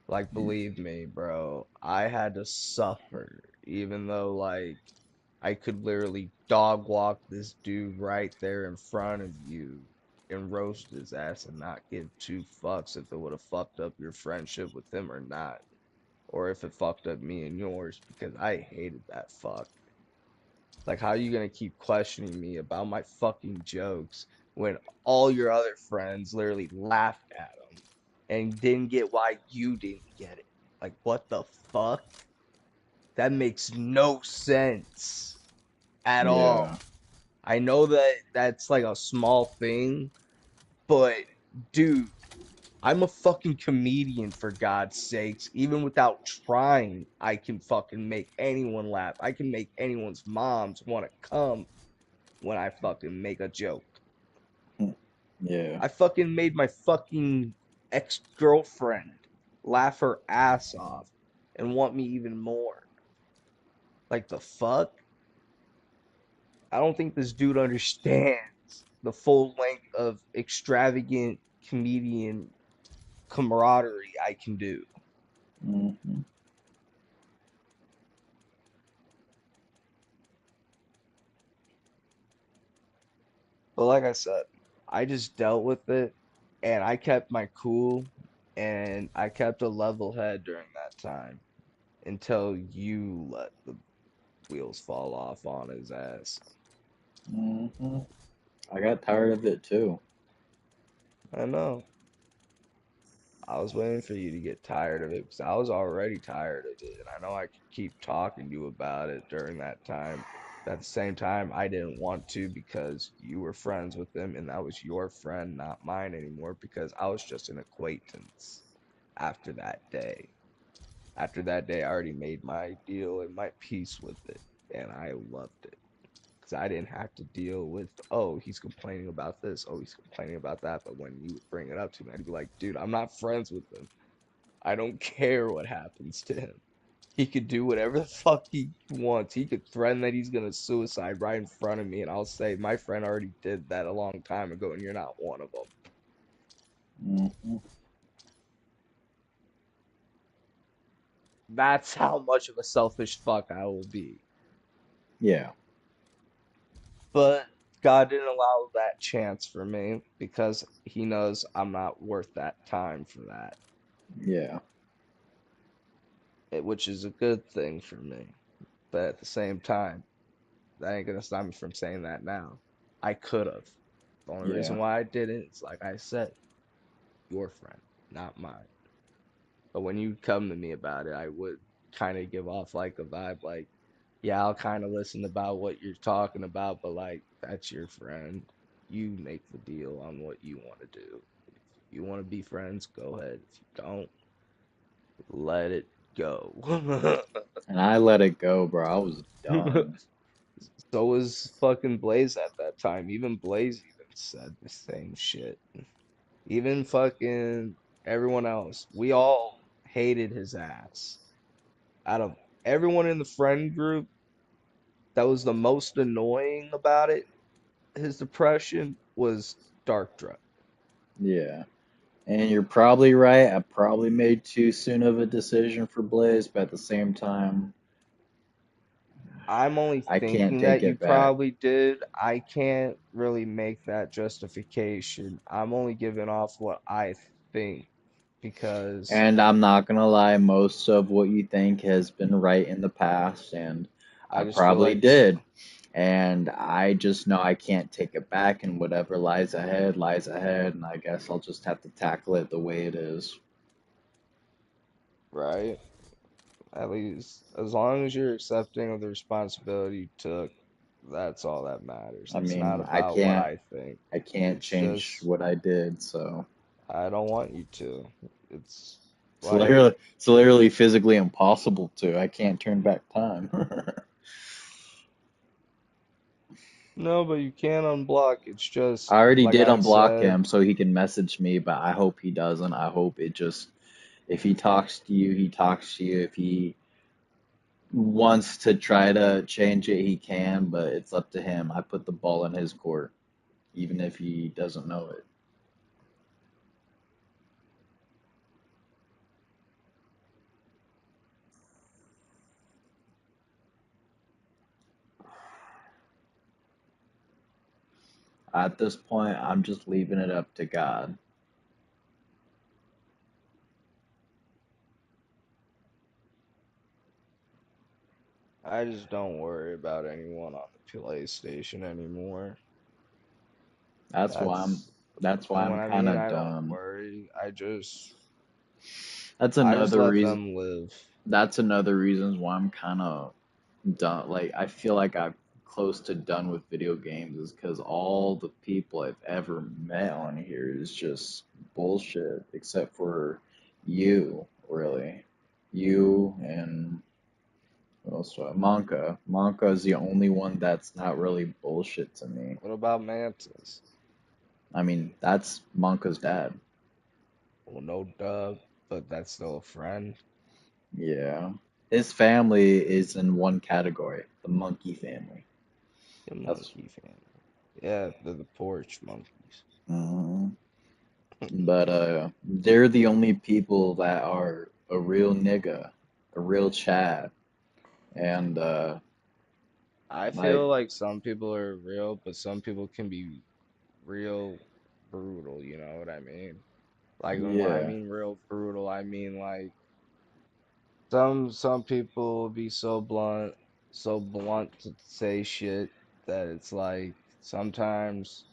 Like, believe me, bro, I had to suffer, even though, like, I could literally dog walk this dude right there in front of you and roast his ass and not give two fucks if it would have fucked up your friendship with him or not, or if it fucked up me and yours, because I hated that fuck. Like, how you gonna keep questioning me about my fucking jokes when all your other friends literally laughed at them and didn't get why you didn't get it? Like, what the fuck? That makes no sense at all. Yeah. I know that that's like a small thing, but dude, I'm a fucking comedian for God's sakes. Even without trying, I can fucking make anyone laugh. I can make anyone's moms want to come when I fucking make a joke. Yeah. I fucking made my fucking ex-girlfriend laugh her ass off and want me even more. Like the fuck? I don't think this dude understands the full length of extravagant comedian camaraderie I can do. Hmm. But like I said, I just dealt with it and I kept my cool and I kept a level head during that time until you let the wheels fall off on his ass. Hmm. I got tired of it too. I know. I was waiting for you to get tired of it because I was already tired of it. And I know I could keep talking to you about it during that time. But at the same time, I didn't want to because you were friends with him and that was your friend, not mine anymore because I was just an acquaintance after that day. After that day, I already made my deal and my peace with it. And I loved it because I didn't have to deal with, oh, he's complaining about this, oh, he's complaining about that. But when you would bring it up to me, I'd be like, dude, I'm not friends with him. I don't care what happens to him. He could do whatever the fuck he wants. He could threaten that he's gonna suicide right in front of me, and I'll say, my friend already did that a long time ago, and you're not one of them. Hmm. That's how much of a selfish fuck I will be. Yeah, But God didn't allow that chance for me because He knows I'm not worth that time for that, yeah, which is a good thing for me. But at the same time, that ain't gonna stop me from saying that now. I could have. The only yeah. reason why I didn't is like I said, your friend, not mine. But when you come to me about it, I would kind of give off like a vibe like, yeah, I'll kind of listen about what you're talking about, but like, that's your friend. You make the deal on what you want to do. If you want to be friends, go ahead. If you don't, let it go. And I let it go, bro. I was done. So was fucking Blaze at that time. Even Blaze even said the same shit. Even fucking everyone else. We all hated his ass. Out of everyone in the friend group, that was the most annoying about it, his depression was Dark Drug. Yeah. And you're probably right. I probably made too soon of a decision for Blaze, but at the same time, I'm only I can't thinking take that you it back. probably did. I can't really make that justification. I'm only giving off what I think because And I'm not gonna lie, most of what you think has been right in the past, and I I just feel probably like did. And I just know I can't take it back, and whatever lies ahead, and I guess I'll just have to tackle it the way it is. right? At least as long as you're accepting of the responsibility you took, that's all that matters. I It's not mean, about what I think. I can't It's change just what I did, so I don't want you to. It's it's like literally physically impossible to. I can't turn back time. no, but you can't unblock. It's I just already like did I unblock said, him so he can message me, but I hope he doesn't. I hope it just, if he talks to you, he talks to you. If he wants to try to change it, he can, but it's up to him. I put the ball in his court, even if he doesn't know it. At this point, I'm just leaving it up to God. I just don't worry about anyone on the PlayStation anymore. That's why I'm That's that's why and I'm when I kind mean of I don't done. worry, That's I just another let reason. them live. That's another reason why I'm kind of done. Like I feel like I'm close to done with video games is because all the people I've ever met on here is just bullshit, except for you, really. You and what else? Monka. Monka is the only one that's not really bullshit to me. What about Mantis? I mean, that's Monka's dad. Well, no duh, but that's still a friend. Yeah. His family is in one category, the monkey family. The That's monkey family. Yeah, they're the porch monkeys. mhm. But they're the only people that are a real nigga, a real Chad, and I like feel like some people are real, but some people can be. real brutal, you know what I mean? Like when I Yeah. mean real brutal, I mean like some people will be so blunt to say shit that it's like sometimes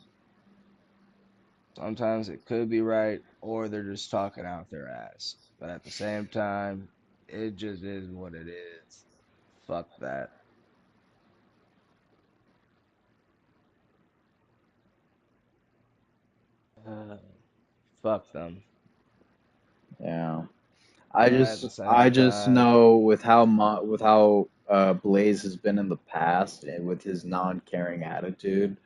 it could be right or they're just talking out their ass. But at the same time, it just is what it is. Fuck that. Uh, Fuck them. Yeah. But at the I same just time, know with how Blaze has been in the past and with his non-caring attitude,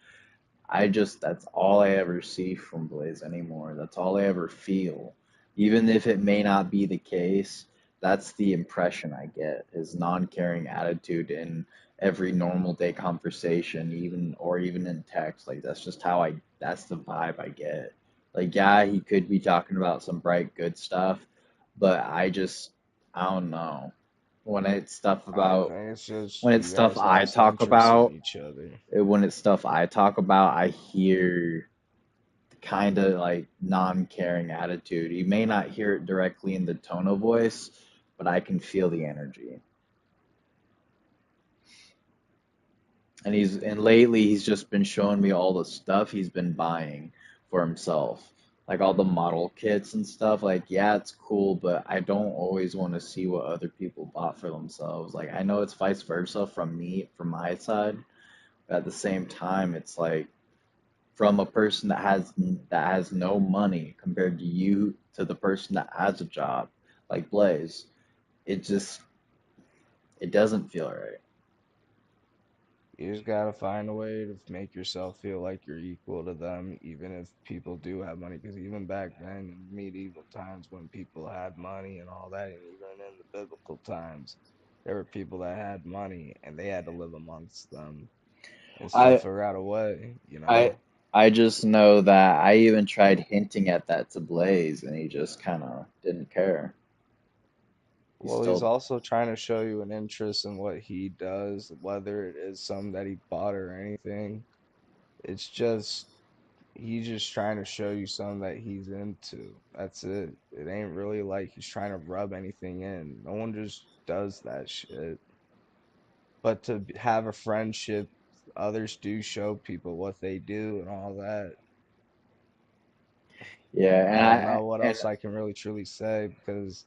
I just that's all I ever see from Blaze anymore. That's all I ever feel. Even if it may not be the case, that's the impression I get. His non-caring attitude in every normal day conversation, even in text. Like that's the vibe I get. Like yeah, he could be talking about some bright good stuff, but I don't know. When it's stuff I about think it's just when it's you stuff guys I lost talk interest in about each other. when it's stuff I talk about, I hear kind of like non-caring attitude. You may not hear it directly in the tone of voice, but I can feel the energy. And lately he's just been showing me all the stuff he's been buying for himself. Like all the model kits and stuff. Like, yeah, it's cool, but I don't always want to see what other people bought for themselves. Like, I know it's vice versa from my side, but at the same time, it's like from a person that has no money compared to you to the person that has a job like Blaze, it just it doesn't feel right. You just gotta find a way to make yourself feel like you're equal to them, even if people do have money. Because even back then, in medieval times, when people had money and all that, and even in the biblical times, there were people that had money and they had to live amongst them and still I figure out a way, you I know? I just know that I even tried hinting at that to Blaze and he just kind of didn't care. He Well, he's still also trying to show you an interest in what he does, whether it is something that he bought or anything. It's just he's just trying to show you something that he's into. That's it. It ain't really like he's trying to rub anything in. No one just does that shit. But to have a friendship, others do show people what they do and all that. yeah, I don't know what and else I can really truly say because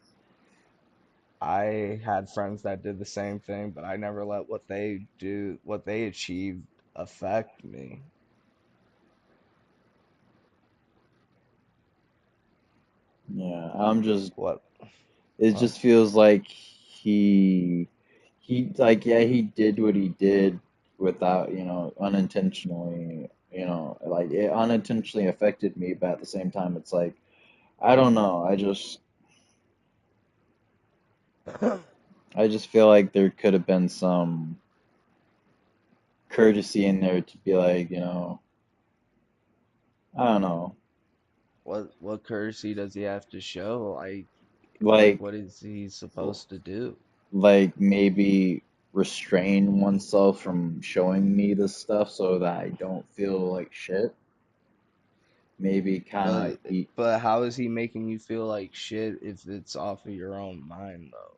I had friends that did the same thing, but I never let what they achieved affect me. yeah, I'm just What? it Huh? just feels like he like yeah he did what he did without unintentionally like it unintentionally affected me, but at the same time it's like I don't know, I just feel like there could have been some courtesy in there to be like I don't know, What courtesy does he have to show? Like like what is he supposed to do? like maybe restrain oneself from showing me this stuff so that I don't feel like shit. Maybe kind of But but how is he making you feel like shit if it's off of your own mind though?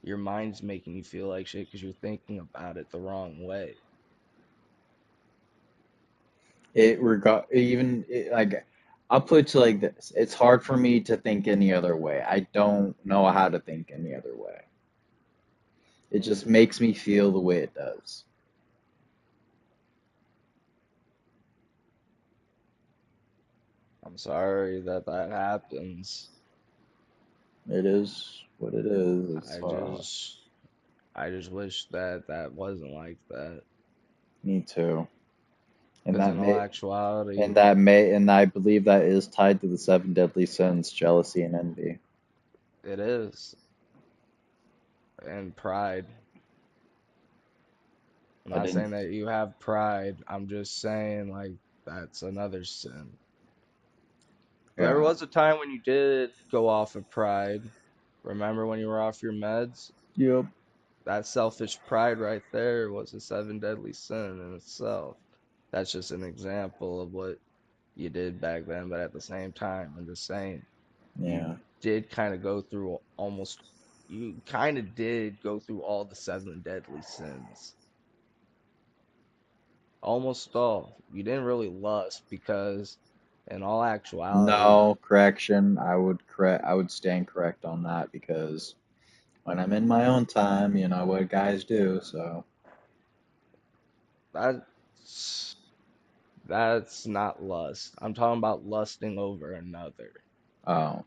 Your mind's making you feel like shit because you're thinking about it the wrong way. like I'll put it to like this. It's hard for me to think any other way. I don't know how to think any other way. It just makes me feel the way it does. I'm sorry that that happens. It is what it is. It's I just I just wish that that wasn't like that. me too. And Because that in all may actuality, and I believe that is tied to the seven deadly sins, jealousy and envy. it is. And pride. I'm I not didn't. saying that you have pride. I'm just saying like that's another sin. There Yeah. was a time when you did go off of pride. Remember when you were off your meds? Yep. That selfish pride right there was a seven deadly sin in itself. That's just an example of what. you did back then, but at the same time, I'm just saying you Yeah. did kind of go through almost you kind of did go through all the seven deadly sins. Almost all. You didn't really lust because in all actuality, No, correction. I would stand correct on that because when I'm in my own time, you know what guys do, so that's that's not lust. I'm talking about lusting over another. oh.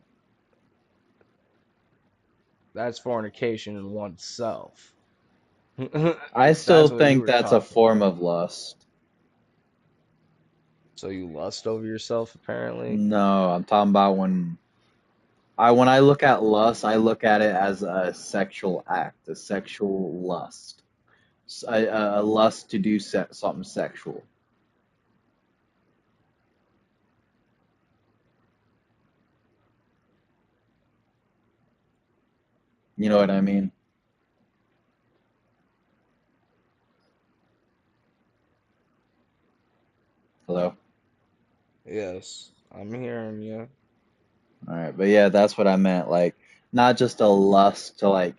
That's fornication in oneself. I If still that's what you think were that's a talking form about. of lust. So you lust over yourself, apparently? No, I'm talking about when I look at lust, I look at it as a sexual act, a sexual lust, a lust to do something sexual. You know what I mean? Hello? Yes, I'm hearing you. All right, but yeah, that's what I meant. Like, not just a lust to like,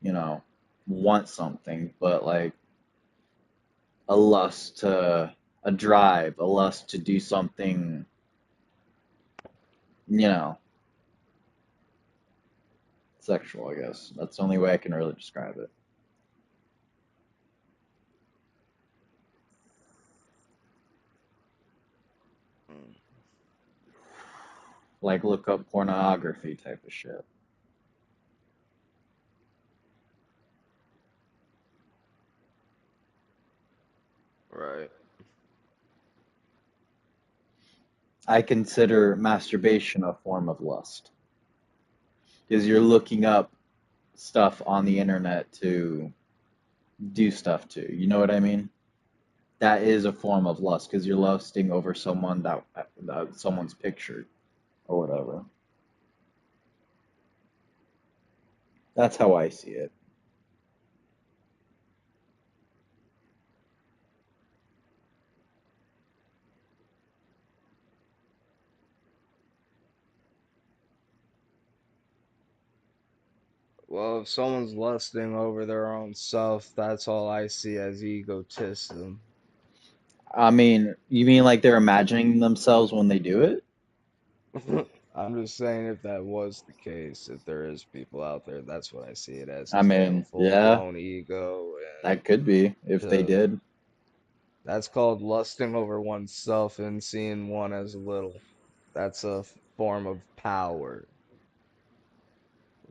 you know, want something, but like a lust to a drive, a lust to do something, you know, sexual, I guess. That's the only way I can really describe it. Mm, Like look up pornography type of shit. right. I consider masturbation a form of lust because you're looking up stuff on the internet to do stuff to. You know what I mean? That is a form of lust because you're lusting over someone that someone's picture or whatever. That's how I see it. Well, if someone's lusting over their own self, that's all I see as egotism. I mean, you mean like they're imagining themselves when they do it? I'm just saying if that was the case, if there is people out there, that's what I see it as, I is like a mean, full yeah, blown ego that could be if they and did. that's called lusting over oneself and seeing one as little. That's a form of power.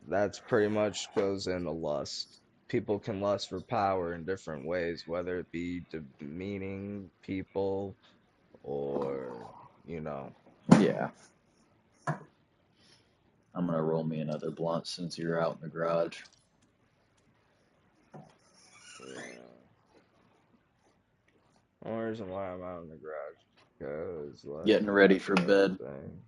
That's pretty much goes into lust. People can lust for power in different ways, whether it be demeaning people or, you know, Yeah, I'm gonna roll me another blunt since you're out in the garage. yeah. One reason why I'm out in the garage because, like, Getting ready for for one bed. thing,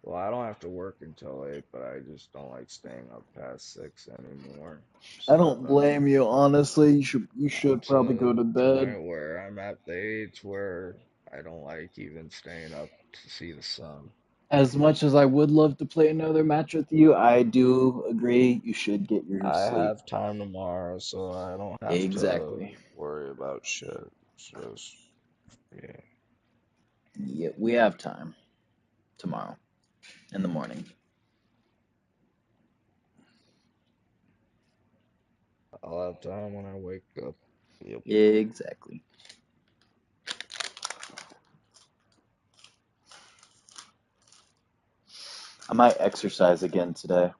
well, I don't have to work until 8, but I just don't like staying up past 6 anymore. I So don't that's blame you, honestly. You I'm should to probably go the to bed. point where I'm at the age where I don't like even staying up to see the sun. As much as I would love to play another match with you, I do agree you should get your I sleep. have time tomorrow, so I don't have to Exactly. worry about shit. It's just, yeah. Yeah, we have time tomorrow in the morning. I'll have time when I wake up. Yep. Exactly. I might exercise again today.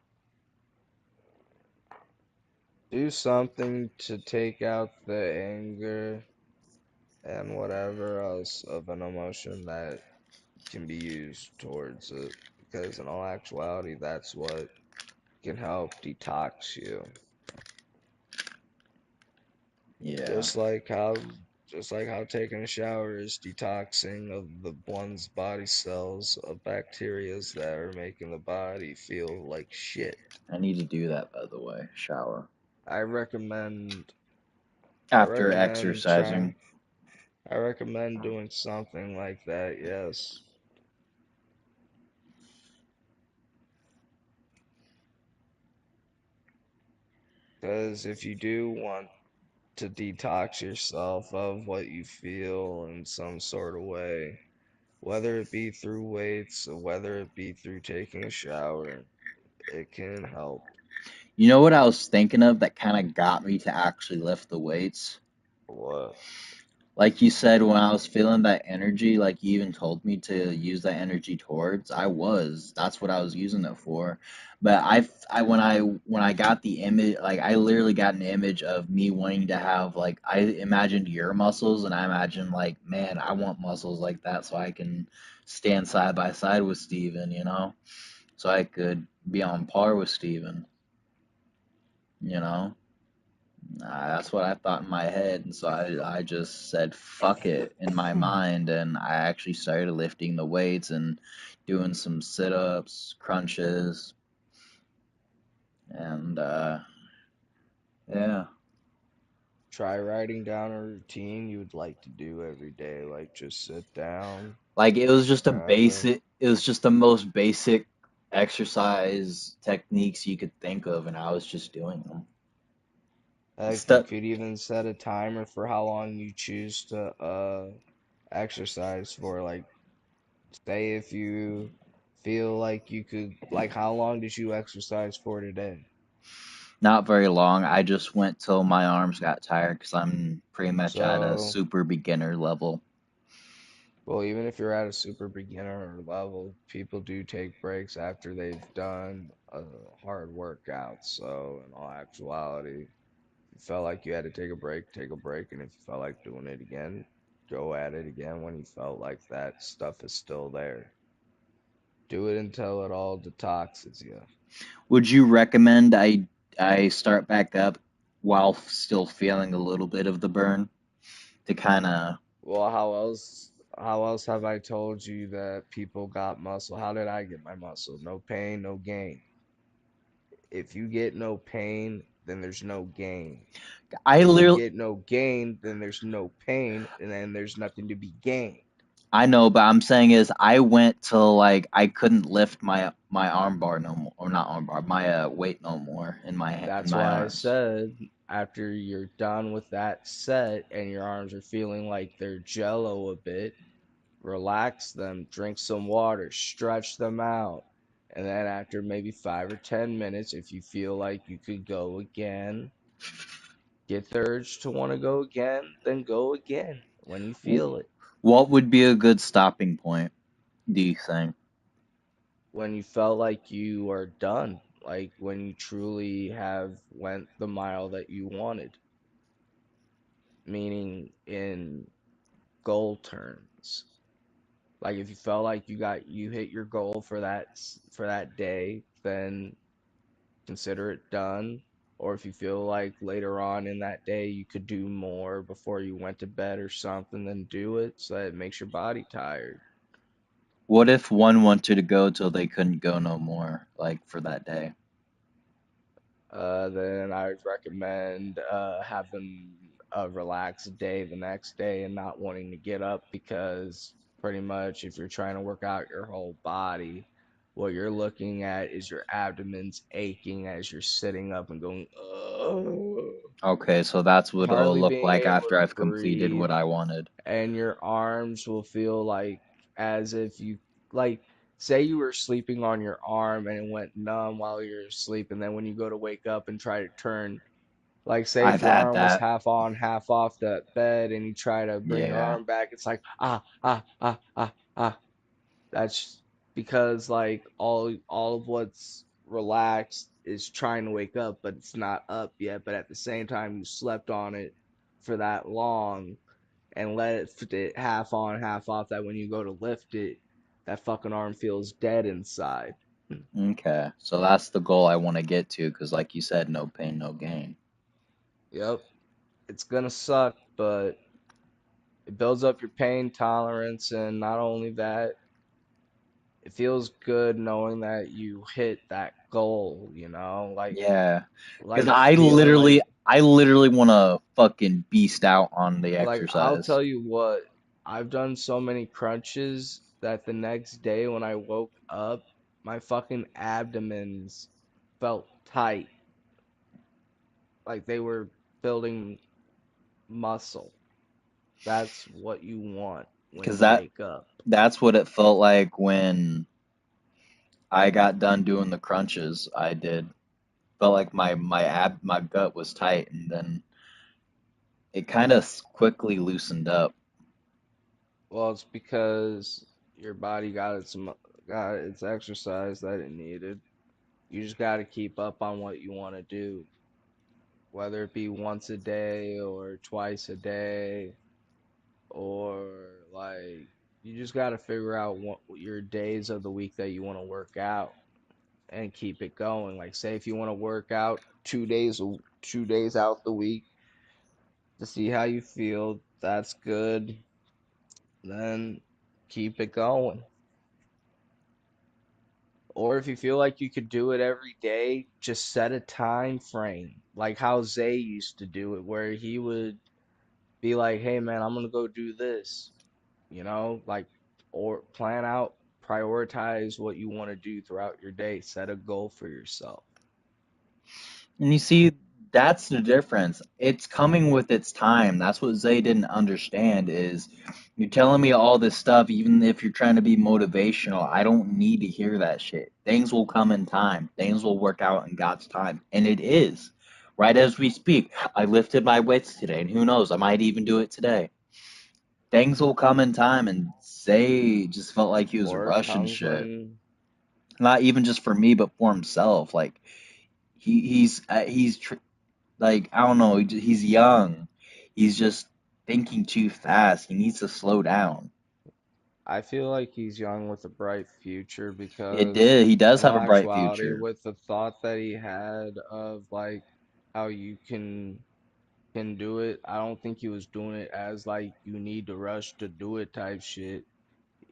Do something to take out the anger and whatever else of an emotion that can be used towards it. Because in all actuality, that's what can help detox you. Yeah, Just like how just like how taking a shower is detoxing of the one's body cells of bacterias that are making the body feel like shit. I need to do that, by the way. Shower. I recommend I After recommend trying exercising. I recommend doing something like that, yes. Because if you do want to detox yourself of what you feel in some sort of way, whether it be through weights or whether it be through taking a shower, it can help. You know what I was thinking of that kind of got me to actually lift the weights? What? Like you said, when I was feeling that energy, like you even told me to use that energy towards, that's what I was using it for. But when I got the image, like I literally got an image of me wanting to have, like, I imagined your muscles, and I imagined, like, man, I want muscles like that so I can stand side by side with Steven, so I could be on par with Steven, you know? That's what I thought in my head, and so I just said fuck it in my mind, and I actually started lifting the weights and doing some sit-ups, crunches, and yeah, Try writing down a routine you would like to do every day. Like just sit down, like kind of. it was just the most basic exercise techniques you could think of, and I was just doing them. Heck, you Step, could even set a timer for how long you choose to exercise for. Like, say if you feel like you could, like, how long did you exercise for today? not very long. I just went till my arms got tired because I'm pretty much at a So, super beginner level. well, even if you're at a super beginner level, people do take breaks after they've done a hard workout. So, in all actuality, if you felt like you had to take a break, take a break. And if you felt like doing it again, go at it again when you felt like that stuff is still there. Do it until it all detoxes you. Would you recommend I start back up while still feeling a little bit of the burn to kind of Well, how else have I told you that people got muscle? How did I get my muscle? No pain, no gain. If you get no pain, then there's no gain. I If you literally get no gain, then there's no pain, and then there's nothing to be gained. I know, but I'm saying is I went till like I couldn't lift my arm bar no more, or not arm bar, my weight no more in That's my why I arms. said after you're done with that set and your arms are feeling like they're jello a bit, relax them, drink some water, stretch them out. And then after maybe 5 or 10 minutes, if you feel like you could go again, get the urge to want to go again, then go again when you W- feel it. What would be a good stopping point, do you think? When you felt like you are done, like when you truly have went the mile that you wanted, meaning in goal terms. Like if you felt like you hit your goal for for that day, then consider it done. Or if you feel like later on in that day you could do more before you went to bed or something, then do it so that it makes your body tired. What if one wanted to go till they couldn't go no more, like for that day? Then I would recommend having a relaxed day the next day and not wanting to get up because pretty much if you're trying to work out your whole body, what you're looking at is your abdomen's aching as you're sitting up and going, ugh, Okay, so that's what it'll hardly look being like able after to I've completed breathe, what I wanted. and your arms will feel like as if you like say you were sleeping on your arm and it went numb while you're asleep, and then when you go to wake up and try to turn, like say I've if your had arm was that. half on, half off the bed and you try to bring your Yeah. arm back, it's like ah. That's because like all of what's relaxed is trying to wake up, but it's not up yet. But at the same time, you slept on it for that long and let it half on, half off. That when you go to lift it, that fucking arm feels dead inside. Okay. So that's the goal I want to get to because, like you said, no pain, no gain. Yep, it's gonna suck, but it builds up your pain tolerance, and not only that, it feels good knowing that you hit that goal. Yeah. Because Like feeling like. I literally want to fucking beast out on the Like, I'll exercise. tell you what, I've done so many crunches that the next day when I woke up, my fucking abdomens felt tight, like they were building muscle. That's what you want when Because you wake up. that's what it felt like when I got done doing the crunches. I did. Felt like my gut was tight, and then it kind of quickly loosened up. Well, it's because your body got its exercise that it needed. You just got to keep up on what you want to do, whether it be once a day or twice a day, or like you just got to figure out what your days of the week that you want to work out and keep it going. Like, say if you want to work out 2 days out the week to see how you feel, that's good. Then keep it going. Or if you feel like you could do it every day, just set a time frame, like how Zay used to do it, where he would be like, "Hey man, I'm gonna go do this," like, or plan out, prioritize what you want to do throughout your day, set a goal for yourself. And you see, that's the difference. It's coming with its time. That's what Zay didn't understand is you're telling me all this stuff, even if you're trying to be motivational. I don't need to hear that shit. Things will come in time. Things will work out in God's time. And it is. Right as we speak, I lifted my weights today, and who knows, I might even do it today. Things will come in time, and Zay just felt like he was Or it rushing comes shit. when Not even just for me, but for himself. Like he's like I don't know. He's young. He's just thinking too fast. He needs to slow down. I feel like he's young with a bright future It because, did. He does in have all a bright actuality, future. with the thought that he had of like how you can do it, I don't think he was doing it as like you need to rush to do it type shit.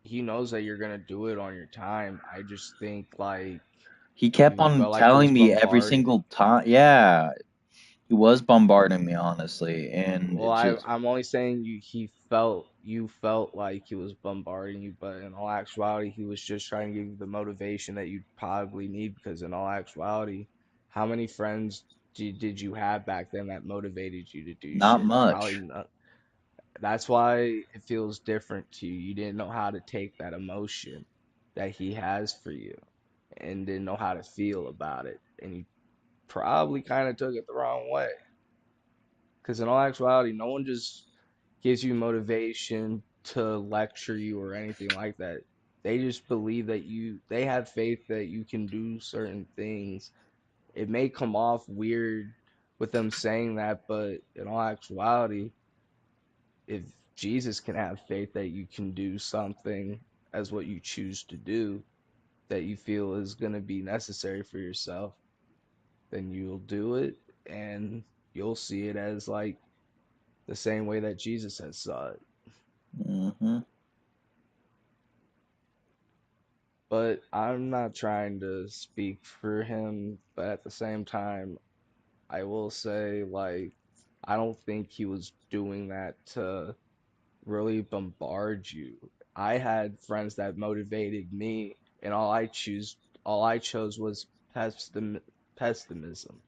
He knows that you're gonna do it on your time. I just think like He kept he on felt like he was telling me every bombarded. single time. Yeah, he was bombarding me honestly, and Well, it just I'm only saying you felt like he was bombarding you, but in all actuality, he was just trying to give you the motivation that you probably need. Because in all actuality, how many friends did you have back then that motivated you to do not shit? Probably much. not. That's why it feels different to you. You didn't know how to take that emotion that he has for you and didn't know how to feel about it, and you probably kind of took it the wrong way. Because in all actuality, no one just gives you motivation to lecture you or anything like that. They just believe that they have faith that you can do certain things. It may come off weird with them saying that, but in all actuality, if Jesus can have faith that you can do something as what you choose to do that you feel is going to be necessary for yourself, then you'll do it and you'll see it as like the same way that Jesus has saw it. Hmm. But I'm not trying to speak for him, but at the same time, I will say, like, I don't think he was doing that to really bombard you. I had friends that motivated me, and all I chose was pessimism,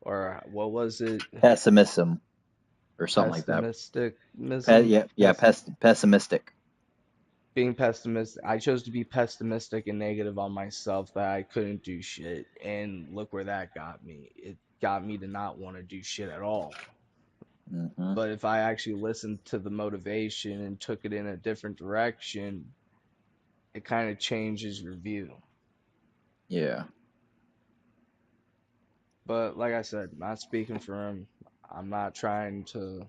or what was it? Pessimism or something like that. Pessimism, Yeah, yeah, pessimistic. being pessimistic. I chose to be pessimistic and negative on myself that I couldn't do shit. And look where that got me. It got me to not want to do shit at all. Hmm. But if I actually listened to the motivation and took it in a different direction, it kind of changes your view. Yeah. But like I said, not speaking for him. I'm not trying to.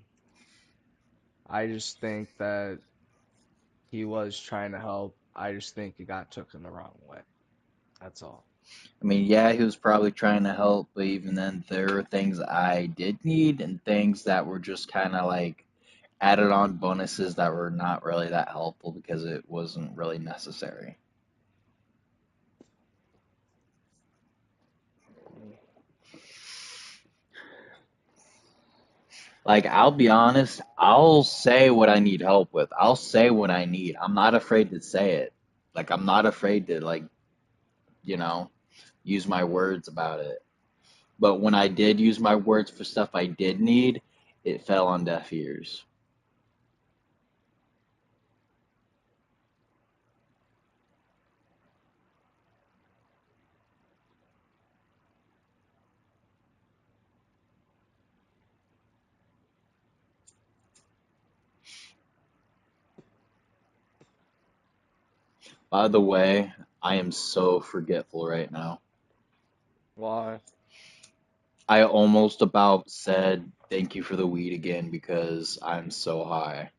I just think that he was trying to help. I just think it got took in the wrong way. That's all. I mean, yeah, he was probably trying to help, but even then, there were things I did need and things that were just kind of like added on bonuses that were not really that helpful because it wasn't really necessary. Like, I'll be honest, I'll say what I need help with. I'll say what I need. I'm not afraid to say it. Like, I'm not afraid to, like, you know, use my words about it. But when I did use my words for stuff I did need, it fell on deaf ears. By the way, I am so forgetful right now. Why? I almost about said thank you for the weed again because I'm so high.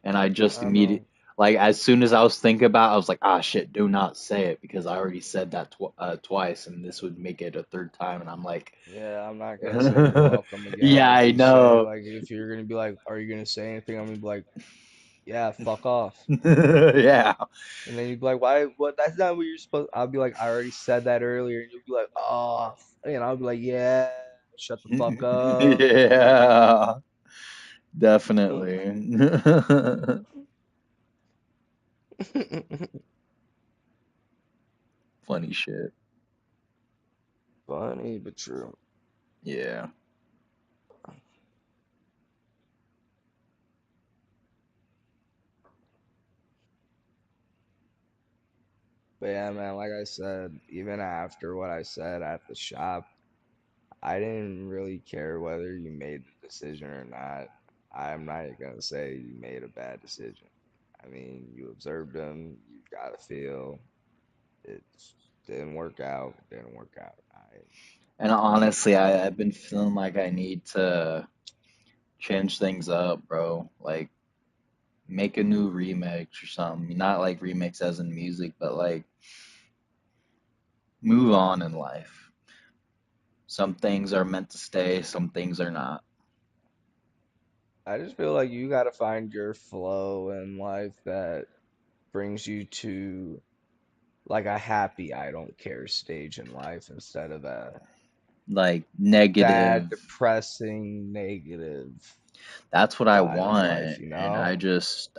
And I just I immediately, know. like, as soon as I was thinking about it, I was like, ah, shit, do not say it because I already said that twice and this would make it a third time. And I'm like, Yeah, I'm not gonna say you're welcome again. yeah, If I you say know. like if you're gonna be like, are you gonna say anything? I'm gonna be like, yeah, fuck off. Yeah. And then you'd be like, why? What? That's not what you're supposed. I'll be like, I already said that earlier, and you'll be like, oh, and I'll be like, yeah, shut the fuck up. Yeah, definitely. Funny shit. Funny but true. Yeah. But yeah, man, like I said, even after what I said at the shop, I didn't really care whether you made the decision or not. I'm not gonna say you made a bad decision. I mean, you observed them, you got a feel. It didn't work out, didn't work out. And honestly, I've been feeling like I need to change things up, bro. Like, make a new remix or something. Not like remix as in music, but like move on in life. Some things are meant to stay, some things are not. I just feel like you gotta find your flow in life that brings you to like a happy I don't care stage in life instead of a Like sad, negative. depressing, negative That's what I side of life, want, you and know?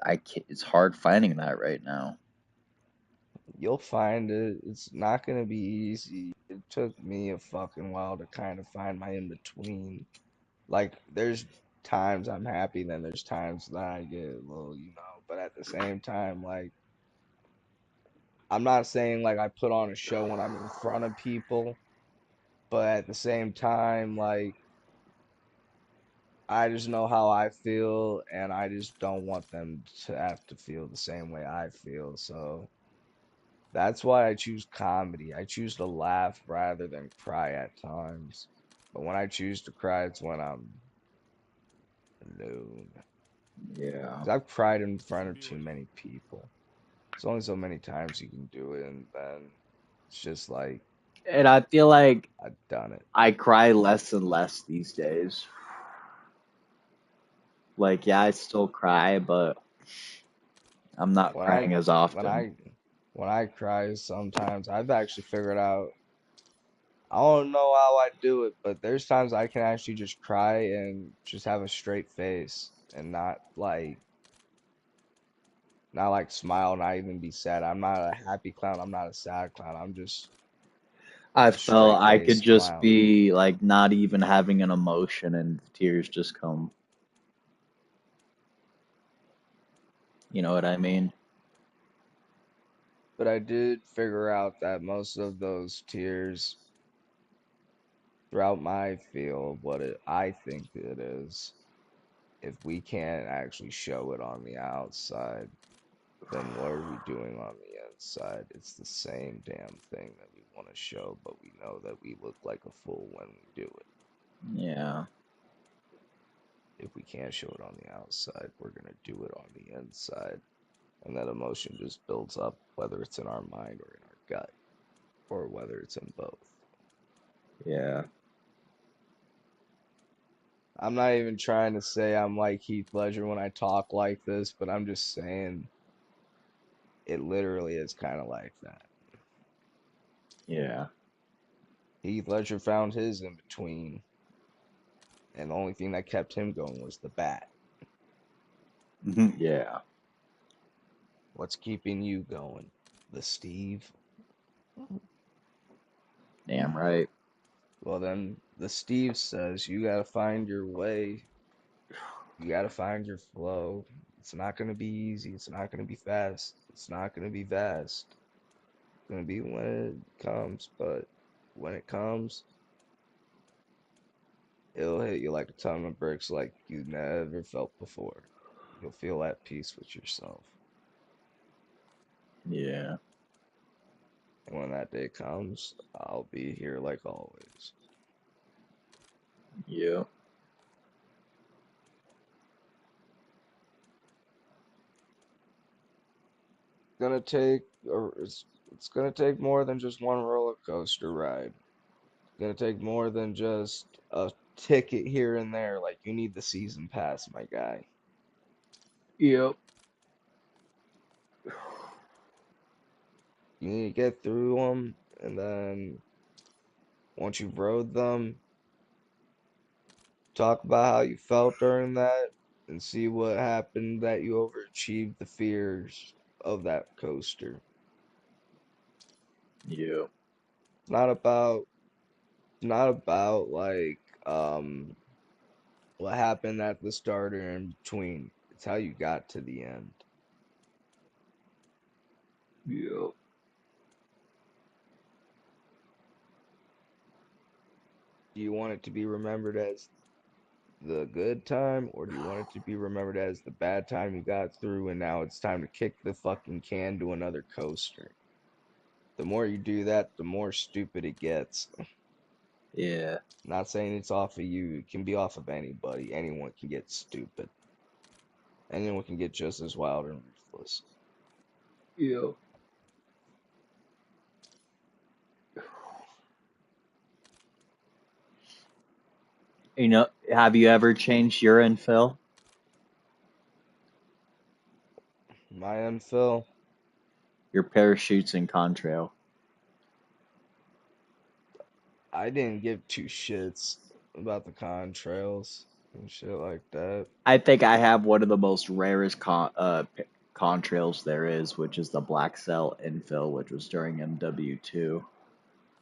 I can't, it's hard finding that right now. You'll find it. It's not gonna be easy. It took me a fucking while to kind of find my in between. Like, there's times I'm happy, then there's times that I get a little, but at the same time, like, I'm not saying like I put on a show when I'm in front of people, but at the same time, like, I just know how I feel, and I just don't want them to have to feel the same way I feel. So that's why I choose comedy. I choose to laugh rather than cry at times. But when I choose to cry, it's when I'm alone. Yeah. 'Cause I've cried in front of too many people. There's only so many times you can do it, and then it's just like And I feel like I've done it. I cry less and less these days. Like, yeah, I still cry, but I'm not When I crying as when often. I when I cry, sometimes I've actually figured out. I don't know how I do it, but there's times I can actually just cry and just have a straight face and not like smile, not even be sad. I'm not a happy clown. I'm not a sad clown. I'm just I a felt straight I could face just clown. be like not even having an emotion and tears just come. You know what I mean? But I did figure out that most of those tears throughout my field, I think it is, if we can't actually show it on the outside, then what are we doing on the inside? It's the same damn thing that we want to show, but we know that we look like a fool when we do it. Yeah. If we can't show it on the outside, we're gonna do it on the inside. And that emotion just builds up, whether it's in our mind or in our gut, or whether it's in both. Yeah. I'm not even trying to say I'm like Heath Ledger when I talk like this, but I'm just saying it literally is kind of like that. Yeah. Heath Ledger found his in between. And the only thing that kept him going was the bat. Yeah, What's keeping you going? The Steve? damn right. Well, then the Steve says you gotta find your way. You gotta find your flow. It's not gonna be easy. It's not gonna be fast. It's not gonna be vast. It's gonna be when it comes, but when it comes, it'll hit you like a ton of bricks like you never felt before. You'll feel at peace with yourself. Yeah, And when that day comes, I'll be here like always. yeah, Gonna take it's gonna take more than just one roller coaster ride. It's gonna take more than just a ticket here and there. Like you need the season pass, my guy. yep, You need to get through them, and then once you've rode them, talk about how you felt during that, and see what happened that you overachieved the fears of that coaster. yeah, Not about not about like um what happened at the start or in between. It's how you got to the end. yep. Do you want it to be remembered as the good time, or do you want it to be remembered as the bad time you got through and now it's time to kick the fucking can to another coaster? The more you do that, the more stupid it gets. Yeah, Not saying it's off of you, it can be off of anybody. Anyone can get stupid. Anyone can get just as wild and ruthless. yep. You know, have you ever changed your infill? My infill, Your parachutes in contrail? I didn't give two shits about the contrails and shit like that. I think I have one of the most rarest contrails there is, which is the Black Cell infill, which was during MW2.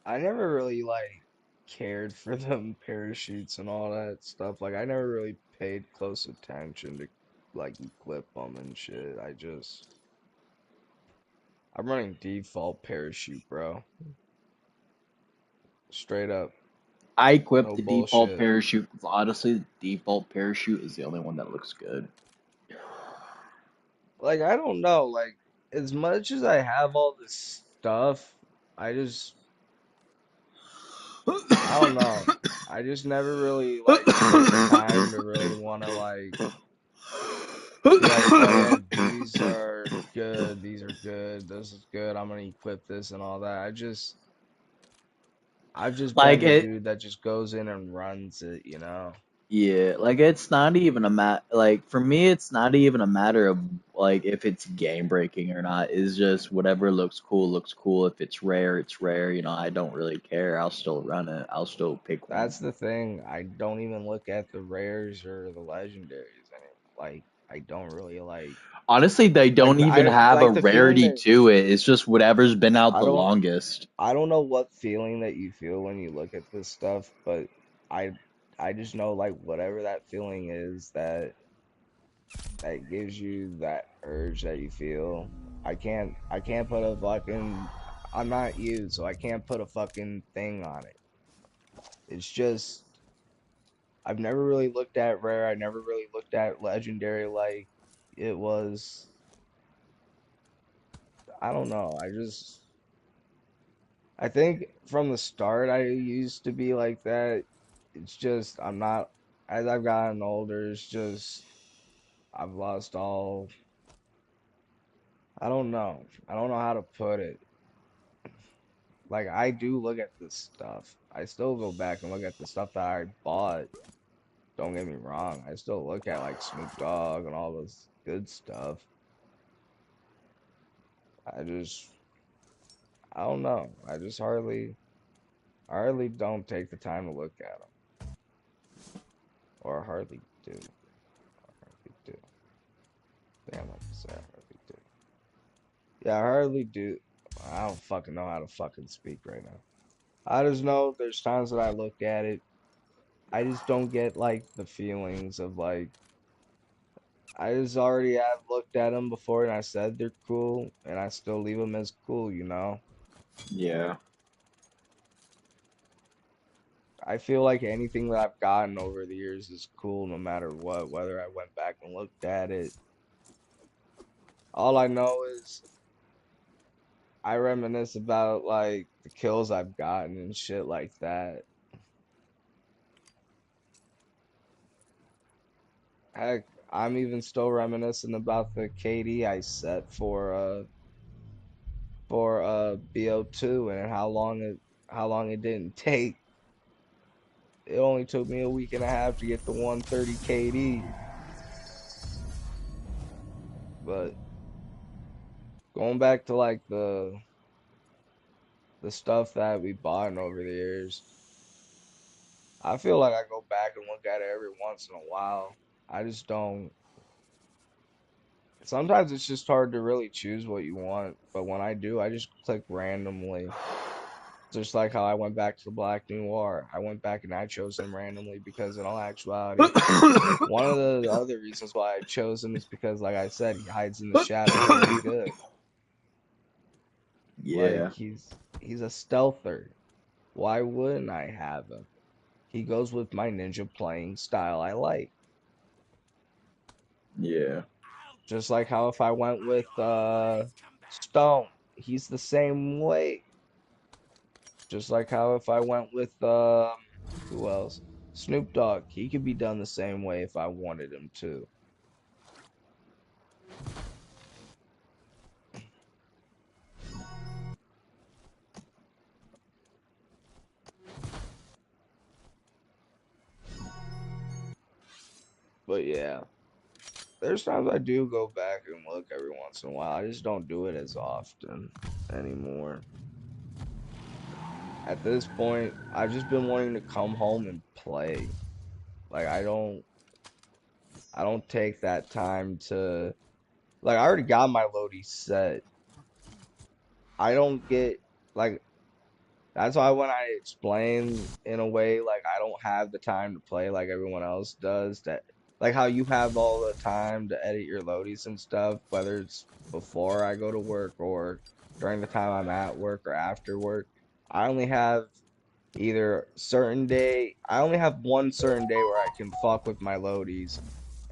I never really like cared for them parachutes and all that stuff. Like I never really paid close attention to like equip them and shit. I'm running default parachute, bro. Straight up, I equipped no the default bullshit. parachute. Honestly, the default parachute is the only one that looks good. Like I don't know, like as much as I have all this stuff, I just I don't know. I just never really like took the time to really want to like be like, oh yeah, these are good, this is good, I'm gonna equip this and all that. I've just Like been the it, dude that just goes in and runs it, you know? yeah. Like it's not even a Like for me, it's not even a matter of like if it's game breaking or not. It's just whatever looks cool looks cool. If it's rare, it's rare. You know, I don't really care. I'll still run it. I'll still pick one. That's the thing. I don't even look at the rares or the legendaries anymore. Like I don't really Honestly, they don't even have a like the feeling rarity that to it. It's just whatever's been out I the don't longest. I don't know what feeling that you feel when you look at this stuff, but I I just know like whatever that feeling is that gives you that urge that you feel. I can't put a fucking I'm not you, so I can't put a fucking thing on it. It's just I've never really looked at rare. I never really looked at legendary like it was. I don't know. I think from the start I used to be like that. It's just I'm not as I've gotten older, it's just I've lost all I don't know. I don't know how to put it. Like I do look at this stuff. I still go back and look at the stuff that I bought. Don't get me wrong. I still look at like Snoop Dogg and all this good stuff. I just I don't know. I hardly don't take the time to look at them. Or I hardly do. I hardly do. Damn, I can say I hardly do. Yeah, I hardly do. I don't fucking know how to fucking speak right now. I just know there's times that I look at it, I just don't get like the feelings of like I just already have looked at them before and I said they're cool and I still leave them as cool, you know? Yeah. I feel like anything that I've gotten over the years is cool no matter what, whether I went back and looked at it. All I know is I reminisce about like the kills I've gotten and shit like that. Heck, I'm even still reminiscing about the KD I set for BO2 and how long it didn't take. It only took me a week and a half to get the 130 KD. But going back to like the stuff that we bought over the years, I feel like I go back and look at it every once in a while. I just don't. Sometimes it's just hard to really choose what you want, but when I do, I just click randomly. Just like how I went back to the Black Noir. I went back and I chose him randomly because in all actuality, one of the other reasons why I chose him is because, like I said, he hides in the shadows really good. Like Yeah. he's a stealther. Why wouldn't I have him? He goes with my ninja playing style I like. Yeah. Just like how if I went with Stone, he's the same way. Just like how if I went with who else? Snoop Dogg, he could be done the same way if I wanted him to. But yeah, there's times I do go back and look every once in a while. I just don't do it as often anymore. At this point, I've just been wanting to come home and play. Like I don't take that time to like I already got my loadie set. I don't get like that's why when I explain in a way like I don't have the time to play like everyone else does, that like how you have all the time to edit your loadies and stuff, whether it's before I go to work or during the time I'm at work or after work. I only have I only have one certain day where I can fuck with my loadies,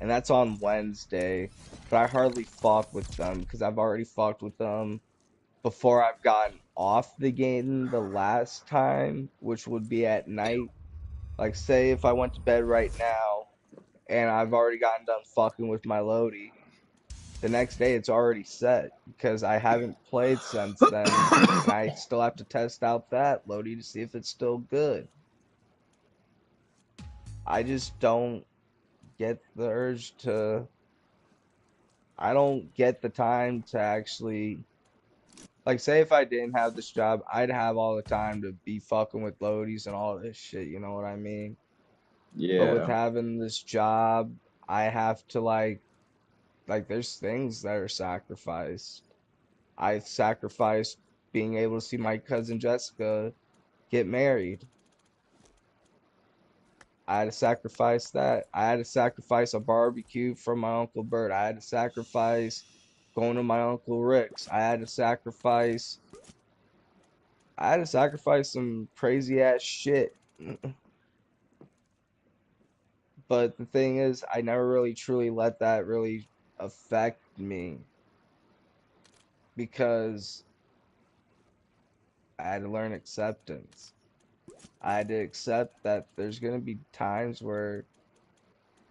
and that's on Wednesday. But I hardly fuck with them because I've already fucked with them before I've gotten off the game the last time, which would be at night. Like, say if I went to bed right now and I've already gotten done fucking with my Lodi, the next day it's already set because I haven't played since then, and I still have to test out that Lodi to see if it's still good. I just don't get the urge to, I don't get the time to actually like, say if I didn't have this job, I'd have all the time to be fucking with loadies and all this shit, you know what I mean? But with Yeah. having this job, I have to there's things that are sacrificed. I sacrificed being able to see my cousin Jessica get married. I had to sacrifice that. I had to sacrifice a barbecue from my Uncle Bert. I had to sacrifice going to my Uncle Rick's. I had to sacrifice some crazy ass shit. But the thing is, I never really truly let that really affect me because I had to learn acceptance. I had to accept that there's going to be times where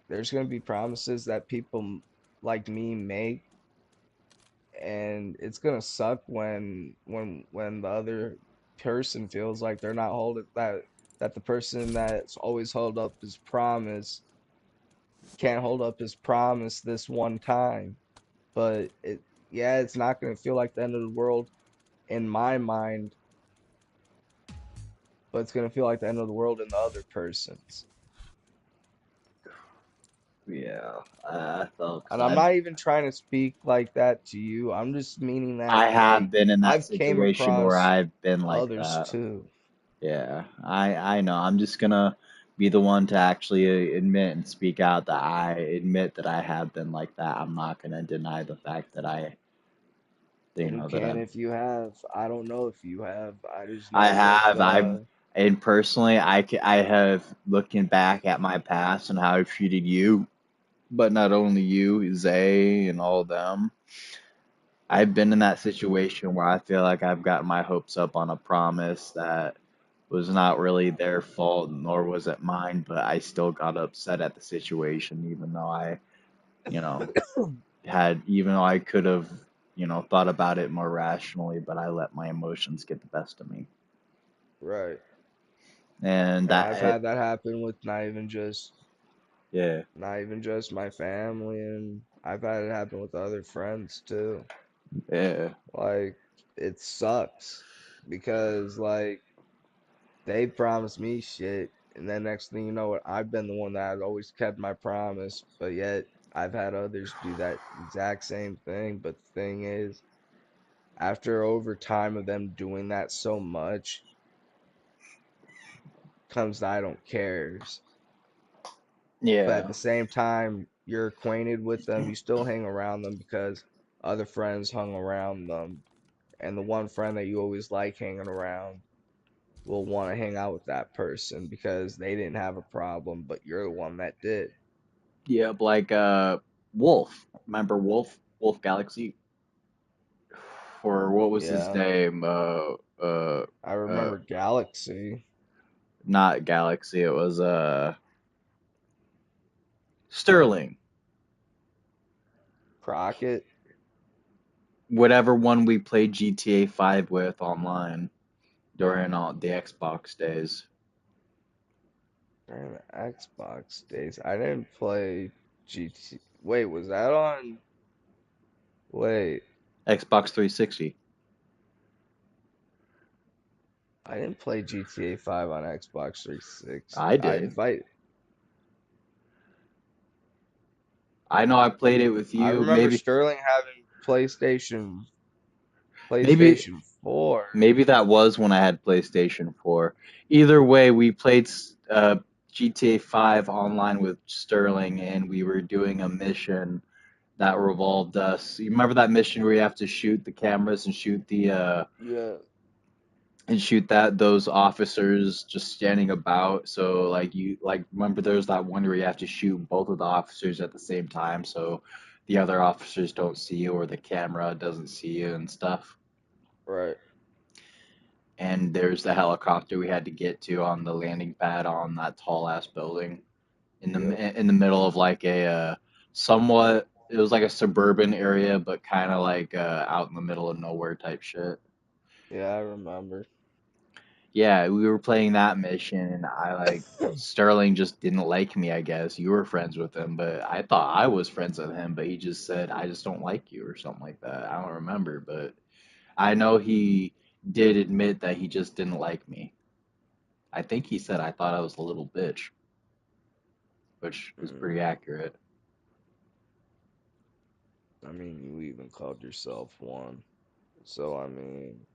there's going to be promises that people like me make, and it's going to suck when the other person feels like they're not holding that the person that's always held up his promise can't hold up his promise this one time. But yeah, it's not going to feel like the end of the world in my mind, but it's going to feel like the end of the world in the other person's. Yeah, I felt because And I'm not even trying to speak like that to you. I'm just meaning that I have like been in that I've came situation where across I've been like others that. too. Yeah, I know. I'm just gonna be the one to actually admit and speak out that I admit that I have been like that. I'm not gonna deny the fact that And you that can if you have. I don't know if you have. I just I know with have. And personally, I have looking back at my past and how I've treated you, but not only you, Zay and all of them. I've been in that situation where I feel like I've got my hopes up on a promise that was not really their fault, nor was it mine, but I still got upset at the situation, even though you know, even though I could have, thought about it more rationally, but I let my emotions get the best of me. right. And And I've had that happen with yeah, not even just my family, and I've had it happen with other friends too. yeah, Like it sucks because like they promised me shit, and then next thing you know, I've been the one that has always kept my promise, but yet I've had others do that exact same thing. But the thing is, after over time of them doing that so much, comes the I don't cares. But at yeah, the same time, you're acquainted with them, you still hang around them because other friends hung around them, and the one friend that you always like hanging around will want to hang out with that person because they didn't have a problem, but you're the one that did. yeah. Like Wolf. Remember Wolf? Wolf Galaxy, or what was his Yeah, name? I Uh, remember Galaxy, not Galaxy. It was Sterling. Crockett, Whatever one we played GTA 5 with online during all the Xbox days. during the Xbox days. I didn't play GT. Wait, was that on? Wait, Xbox 360. I didn't play GTA 5 on Xbox 360. I I did. if I I know I played it with I you. remember Sterling having Maybe, PlayStation 4. maybe that was when I had PlayStation 4. Either way, we played GTA 5 online with Sterling, and we were doing a mission that revolved us. You remember that mission where you have to shoot the cameras and Yeah, shoot that those officers just standing about. So like you like remember there's that one where you have to shoot both of the officers at the same time so the other officers don't see you or the camera doesn't see you and stuff. right. And there's the helicopter we had to get to on the landing pad on that tall ass building Yep. in the middle of like a somewhat it was like a suburban area but kind of like out in the middle of nowhere type shit. Yeah, I remember. Yeah, we were playing that mission, and I like Sterling just didn't like me, I guess. You were friends with him, but I thought I was friends with him, but he just said, I just don't like you or something like that. I don't remember, but I know he did admit that he just didn't like me. I think he said I thought I was a little bitch, which is Mm, pretty accurate. I mean, you even called yourself one. So, I mean,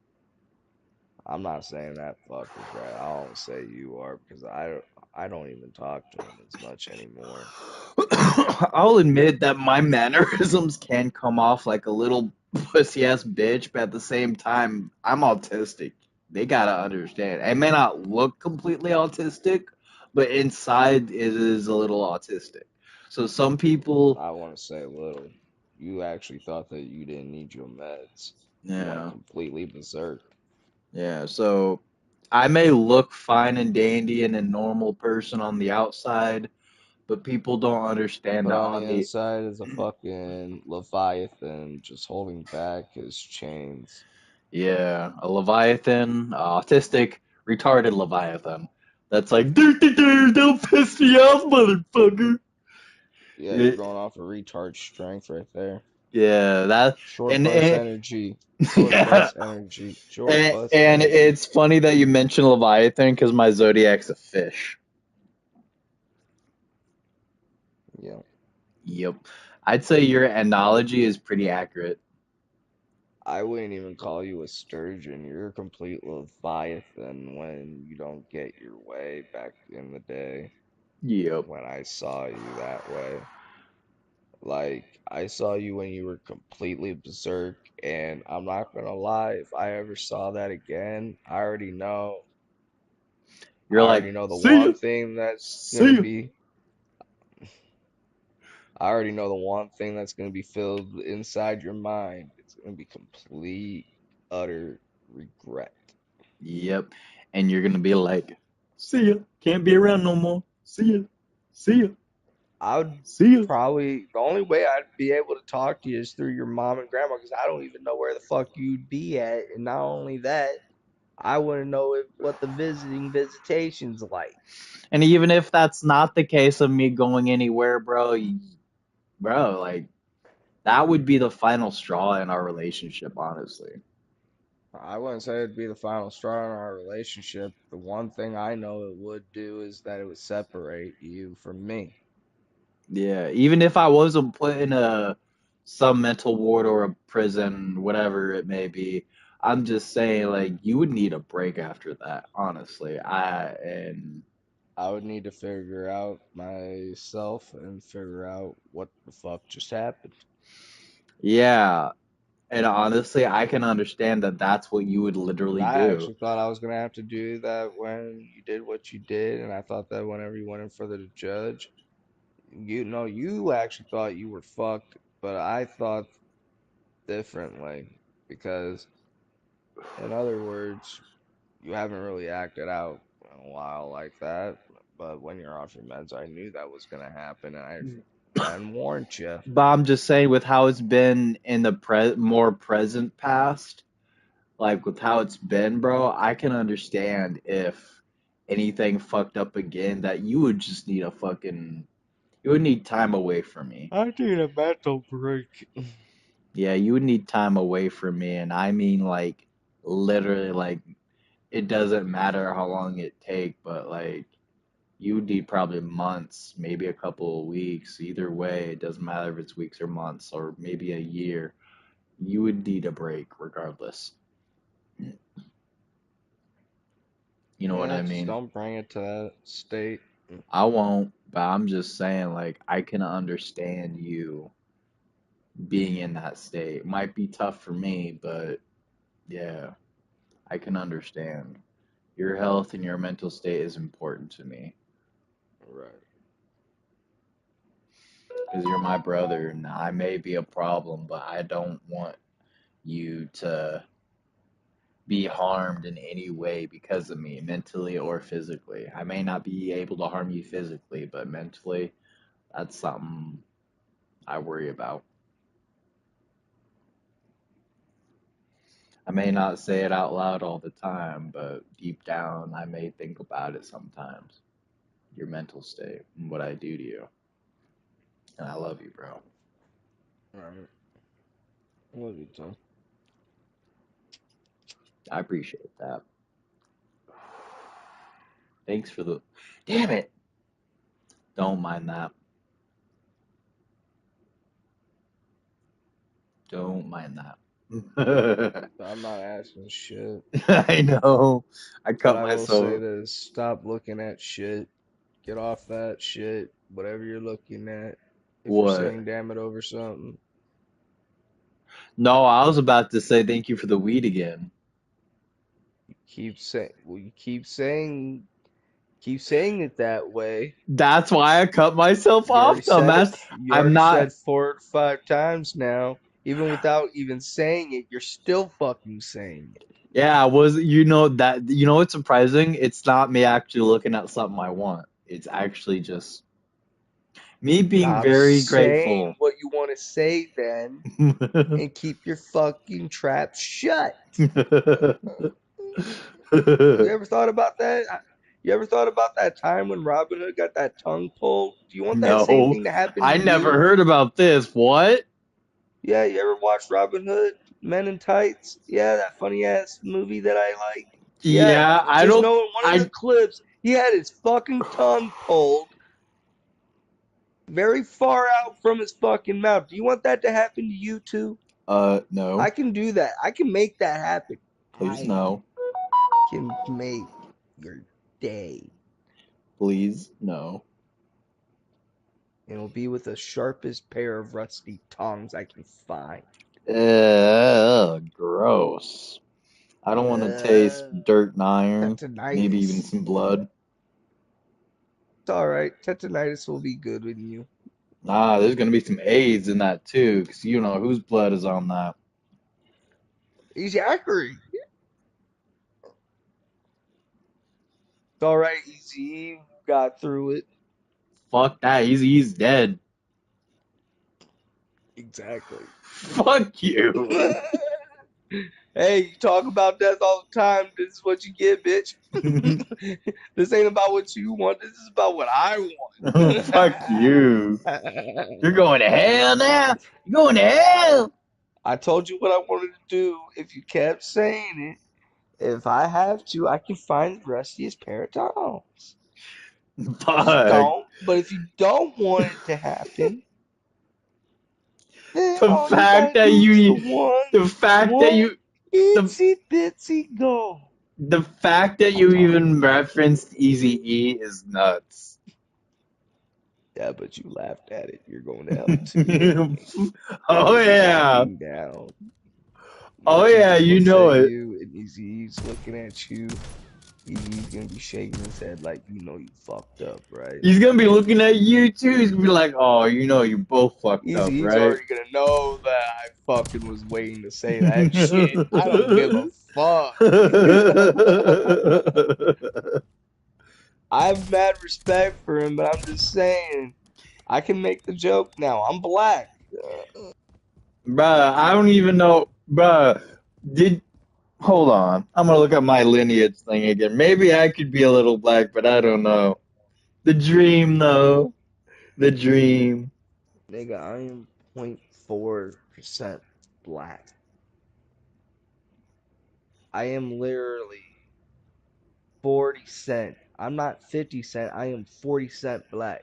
I'm not saying that fucker's right. I'll only say you are because I don't even talk to him as much anymore. I'll admit that my mannerisms can come off like a little pussy ass bitch, but at the same time, I'm autistic. They gotta understand. I may not look completely autistic, but inside it is a little autistic. So some people, I want to say little. You actually thought that you didn't need your meds. You went yeah, completely berserk. yeah. So I may look fine and dandy and a normal person on the outside, but people don't understand But that on on the the inside is a fucking Leviathan just holding back his chains. Yeah, a Leviathan, autistic, retarded Leviathan. That's like, "Dur, dur, dur, don't piss me off, motherfucker." Yeah, you're It- going off of retard strength right there. yeah, that Short and, bus and energy. Short yeah, bus energy. Short bus and energy. it's funny that you mentioned Leviathan because my zodiac's a fish. Yeah. Yep. I'd say your analogy is pretty accurate. I wouldn't even call you a sturgeon. You're a complete leviathan when you don't get your way back in the day Yep. when I saw you that way. Like, I saw you when you were completely berserk, and I'm not gonna lie, if I ever saw that again, You're I like, already know the see one ya, thing that's see gonna ya. be, I already know the one thing that's gonna be filled inside your mind. It's gonna be complete, utter regret. Yep. And you're gonna be like, see ya. Can't be around no more. See ya. See ya. I would See ya. probably, the only way I'd be able to talk to you is through your mom and grandma, because I don't even know where the fuck you'd be at. And not only that, I wouldn't know what the visitation's like. And even if that's not the case of me going anywhere, bro, bro, like that would be the final straw in our relationship, honestly. I wouldn't say it'd be the final straw in our relationship. The one thing I know it would do is that it would separate you from me. Yeah, even if I wasn't put in a some mental ward or a prison, whatever it may be, I'm just saying like you would need a break after that, honestly. I would need to figure out myself and figure out what the fuck just happened. Yeah, and honestly, I can understand that that's what you would 'Cause literally I do. actually thought I was gonna have to do that when you did what you did, and I thought that whenever you went in front of the judge, you know, you actually thought you were fucked, but I thought differently because, in other words, you haven't really acted out in a while like that. But when you're off your meds, I knew that was gonna happen, and I then warned you. But I'm just saying with how it's been in the more present past, like with how it's been, bro, I can understand if anything fucked up again that you would just need a fucking you would need time away from me. I need a mental break. Yeah, you would need time away from me, and I mean like literally like it doesn't matter how long it take, but like you would need probably months, maybe a couple of weeks. Either way, it doesn't matter if it's weeks or months or maybe a year. You would need a break regardless. You know what Yeah, I just mean? don't bring it to that state. I won't, but I'm just saying like I can understand you being in that state. Might be tough for me, but yeah, I can understand. Your health and your mental state is important to me Right. because you're my brother and I may be a problem, but I don't want you to be harmed in any way because of me, mentally or physically. I may not be able to harm you physically, but mentally, that's something I worry about. I may not say it out loud all the time, but deep down, I may think about it sometimes. Your mental state and what I do to you. And I love you, bro. Right. Love you too. I appreciate that. Thanks for the. Damn it! Don't mind that. Don't mind that. I'm not asking shit. I know. I But cut I will say myself. this, stop looking at shit. Get off that shit. Whatever you're looking at. If you're What? saying damn it over something, No, I was about to say thank you for the weed again. you keep saying it that way. That's why I cut myself You already off, said it. dumbass. You I'm already not. said 4 to 5 times now. Even without even saying it, you're still fucking saying it. Yeah, I was. You know that. You know what's surprising? It's not me actually looking at something I want. It's actually just me being Stop very saying grateful. what you want to say then and keep your fucking trap shut. You ever thought about that? You ever thought about that time when Robin Hood got that tongue pulled? Do you want that same No, thing to happen to I never you? heard about this. What? Yeah, you ever watched Robin Hood, Men in Tights? Yeah, that funny ass movie that I like. Yeah, Yeah, I just don't. know in one of the I clips he had his fucking tongue pulled very far out from his fucking mouth. Do you want that to happen to you too? No. I can do that. I can make that happen. Please I no. can make your day. Please no. And it'll be with the sharpest pair of rusty tongs I can find. Gross. I don't want to taste Uh, dirt and iron. Maybe even Tetanitis. some blood. It's alright. Tetanitis will be good with you. Nah, there's gonna be some AIDS in that too, because you know whose blood is on that. Exactly. It's alright, Easy. You got through it. Fuck that. He's dead. Exactly. Fuck you. Hey, you talk about death all the time. This is what you get, bitch. This ain't about what you want. This is about what I Fuck you. want. You're going to hell now. You're going to hell. I told you what I wanted to do. If you kept saying it, if I have to, I can find the rustiest pair of tongs. Just Fuck. don't. But if you don't want it to happen, then The all you fact gotta that do is the you, one, the fact that one you, the itsy bitsy goal. the fact that I'll you talk. even referenced Easy E is nuts. Yeah, but you laughed at it. You're going to hell too. Oh As you're yeah. walking down, Oh Munchie yeah, just you looks know at it. you, and he's looking at you. He's gonna be shaking his head like, you know, you fucked up, right? He's gonna be looking at you too. He's gonna be like, "Oh, you know, you both fucked up, He's right?" already gonna know that I fucking was waiting to say that shit. I don't give a fuck. I have mad respect for him, but I'm just saying, I can make the joke now. I'm black. Bruh, I don't even know. Bruh, did hold on. I'm gonna look at my lineage thing again. Maybe I could be a little black, but I don't know. The dream, though. The dream. Nigga, I am 0.4% black. I am literally 40 cent. I'm not 50 cent. I am 40 cent black.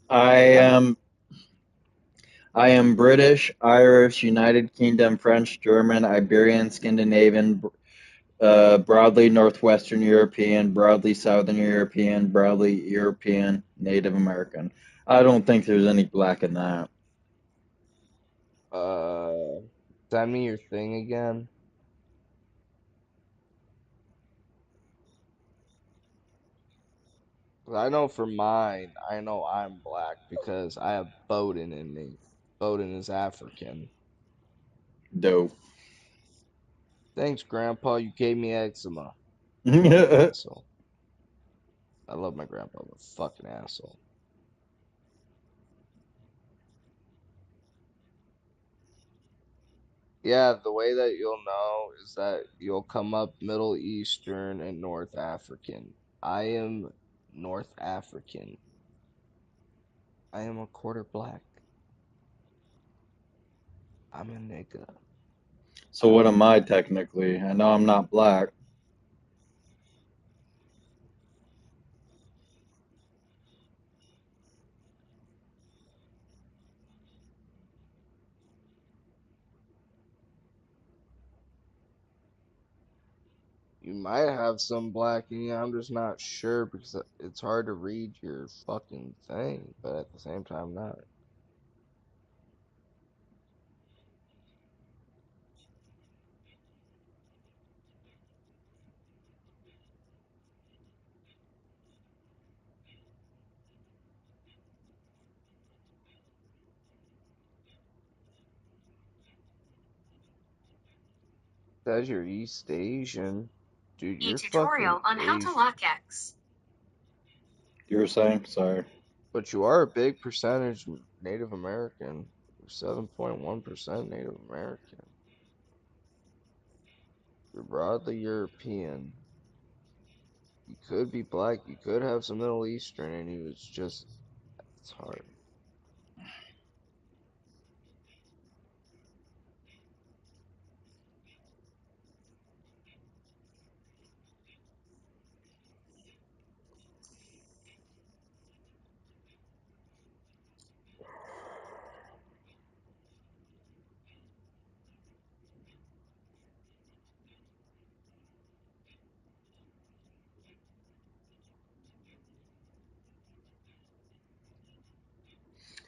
I I'm am I am British, Irish, United Kingdom, French, German, Iberian, Scandinavian, broadly Northwestern European, broadly Southern European, broadly European, Native American. I don't think there's any black in that. uh send me your thing again. 'Cause I know for mine, I know I'm black because I have Bowden in me. Bowden is African. Dope. Thanks, Grandpa. You gave me eczema. Fucking asshole. I love my grandpa, but fucking asshole. Yeah, the way that you'll know is that you'll come up Middle Eastern and North African. I am North African. I am a quarter black. I'm a nigga. So what am I technically? I know I'm not black. You might have some black in you. I'm just not sure because it's hard to read your fucking thing, but at the same time, not. Says you're East Asian. Dude, you're fucking Asian. You were saying? Sorry. But you are a big percentage Native American. You're 7.1% Native American. You're broadly European. You could be black. You could have some Middle Eastern in you. It's just, it's hard.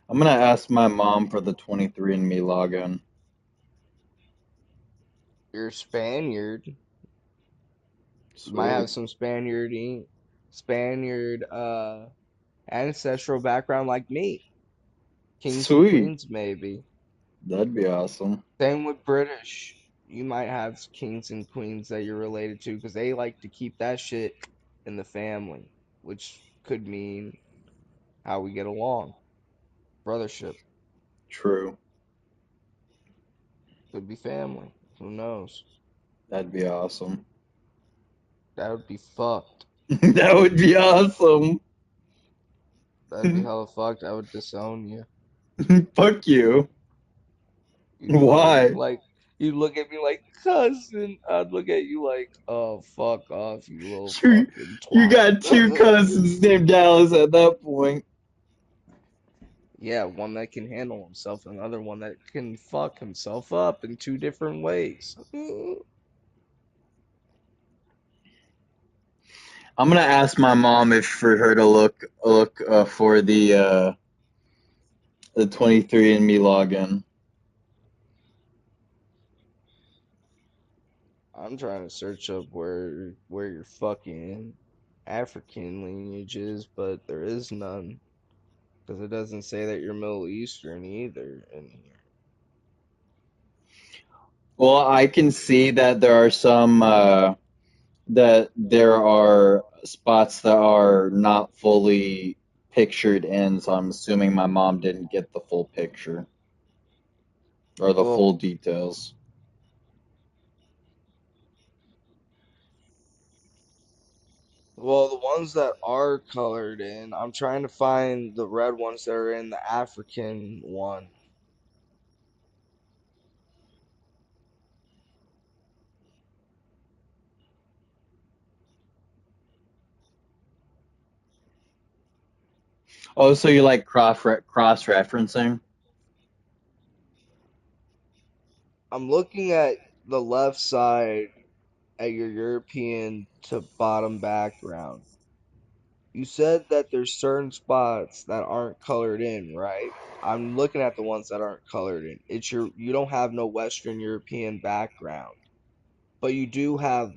I'm gonna ask my mom for the 23andMe login. You're Spaniard. You might have Sweet. some Spaniard ancestral background like me. Kings and Sweet. queens, maybe. That'd be awesome. Same with British. You might have kings and queens that you're related to because they like to keep that shit in the family, which could mean how we get along. Brothership. True. Could be family. Who knows? That'd be awesome. That would be fucked. That would be awesome. That'd be hella fucked. I would disown you. Fuck you. You'd look at me Why? like you'd look at me like cousin. I'd look at you like, oh fuck off, you little You fucking you twat. got two cousins named Dallas at that point. Yeah, one that can handle himself, and another one that can fuck himself up in two different ways. I'm gonna ask my mom if for her to look for the 23andMe login. I'm trying to search up where your fucking African lineage is, but there is none because it doesn't say that you're Middle Eastern either in here. Well, I can see that there are some that there are spots that are not fully pictured in, so I'm assuming my mom didn't get the full picture or the Well, full details. well, the ones that are colored in, I'm trying to find the red ones that are in the African one. Oh, so you like cross referencing? I'm looking at the left side at your European to bottom background. You said that there's certain spots that aren't colored in, right? I'm looking at the ones that aren't colored in. You don't have no Western European background, but you do have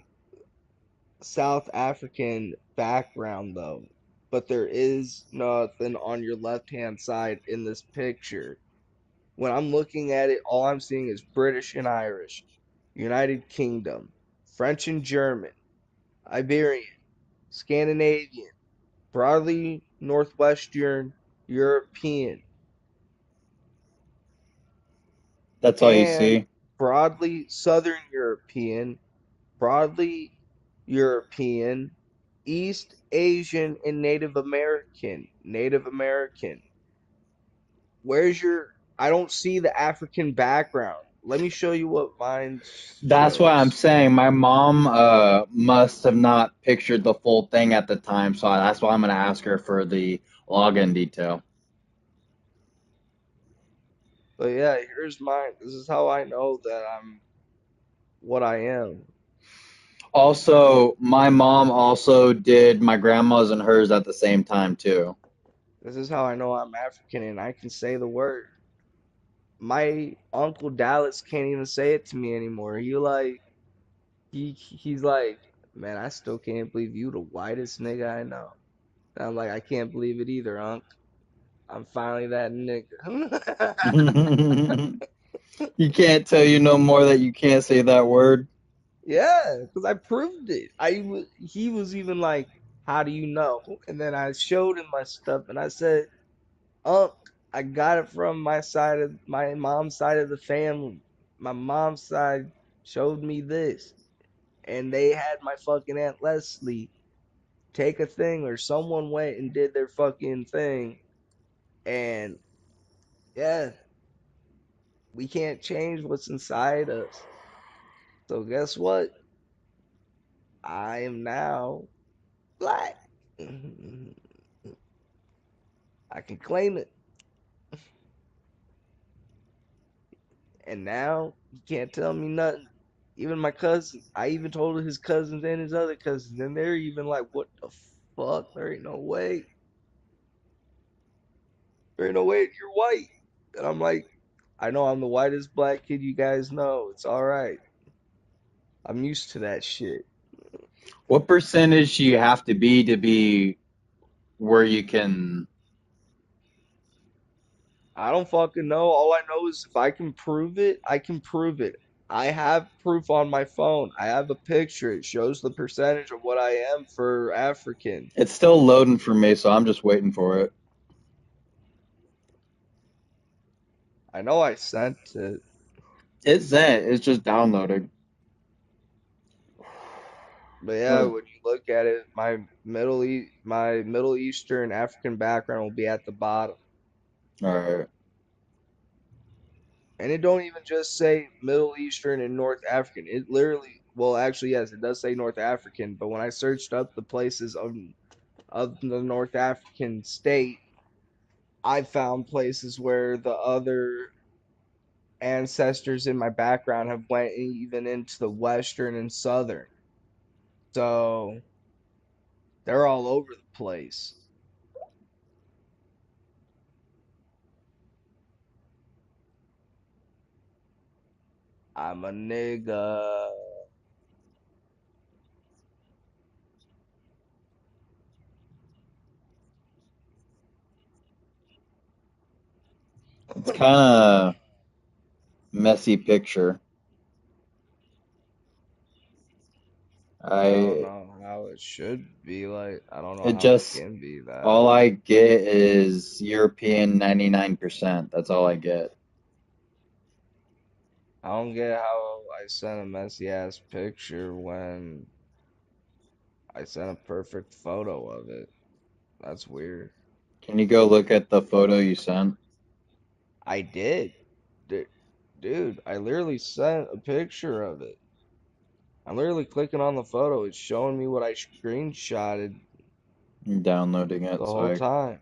South African background though. But there is nothing on your left-hand side in this picture. When I'm looking at it, all I'm seeing is British and Irish, United Kingdom, French and German, Iberian, Scandinavian, broadly Northwestern European, That's all you and see? broadly Southern European, broadly European, East Asian, and Native American. Native American. Where's your? I don't see the African background. Let me show you what mine That's why I'm shows. saying my mom must have not pictured the full thing at the time, so that's why I'm gonna ask her for the login detail. But yeah, here's mine. This is how I know that I'm what I am. Also, my mom also did my grandma's and hers at the same time too. This is how I know I'm African and I can say the word. My uncle Dallas can't even say it to me anymore. He's like, man, I still can't believe you the whitest nigga I know. And I'm like, I can't believe it either, Unc. I'm finally that nigga. You can't tell you no more that you can't say that word. Yeah, because I proved it. He was even like, how do you know? And then I showed him my stuff and I said, Unc, I got it from my mom's side of the family. My mom's side showed me this. And they had my fucking Aunt Leslie take a thing or someone went and did their fucking thing. And yeah, we can't change what's inside us. So guess what? I am now black. I can claim it. And now he can't tell me nothing. Even my cousin, I even told his cousins and his other cousins, and they're even like, "What the fuck? There ain't no way." There ain't no way you're white. And I'm like, I know I'm the whitest black kid you guys know. It's all right. I'm used to that shit. What percentage do you have to be where you can? I don't fucking know. All I know is if I can prove it, I can prove it. I have proof on my phone. I have a picture. It shows the percentage of what I am for African. It's still loading for me, so I'm just waiting for it. I know I sent it. It's that. It's just downloading. But yeah, All when you look at it, my Middle Eastern African background will be at the bottom. right. And it don't even just say Middle Eastern and North African. It literally, well, actually, yes, it does say North African. But when I searched up the places of the North African state, I found places where the other ancestors in my background have went even into the Western and Southern. So they're all over the place. I'm a nigga. It's kind of messy picture. I don't I know how it should be like. I don't know it how it just can be that. all I get is European 99%. That's all I get. I don't get how I sent a messy ass picture when I sent a perfect photo of it. That's weird. Can you go look at the photo you sent? I did. Du- Dude, I literally sent a picture of it. I'm literally clicking on the photo. It's showing me what I screenshotted I'm downloading the it, so whole I time.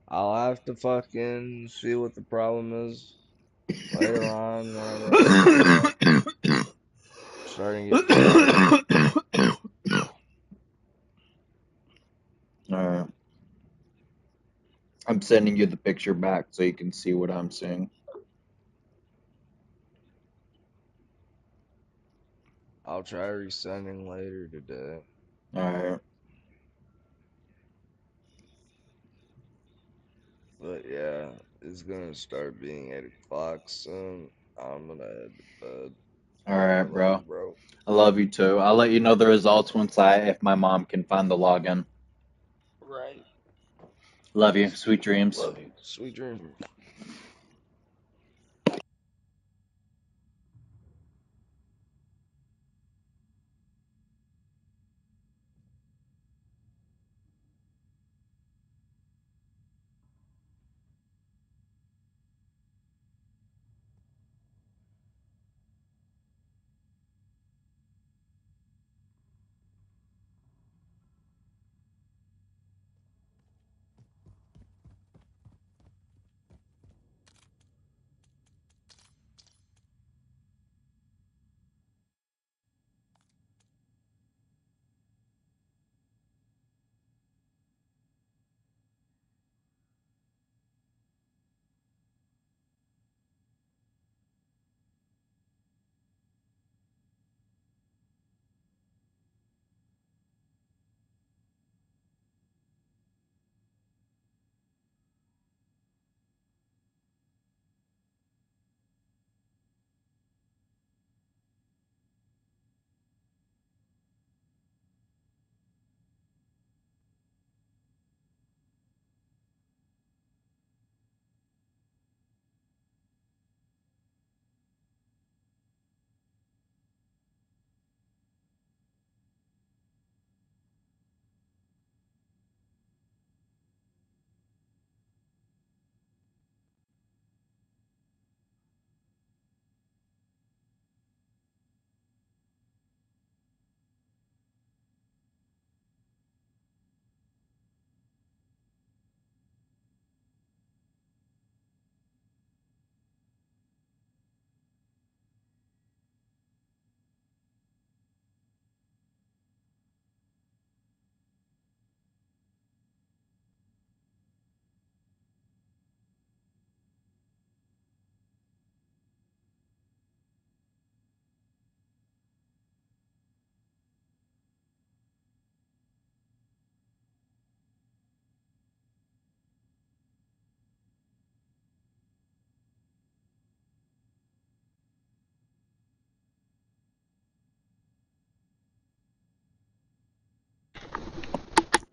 I'll have to fucking see what the problem is later on whenever I, starting to get tired. Alright. I'm sending you the picture back so you can see what I'm seeing. I'll try resending later today. Alright. But yeah, it's gonna start being 8 o'clock soon. I'm gonna head to bed. I Alright, love you, bro. bro. I love you too. I'll let you know the results once if my mom can find the login. Right. Love you. Sweet dreams. Love you. Sweet dreams.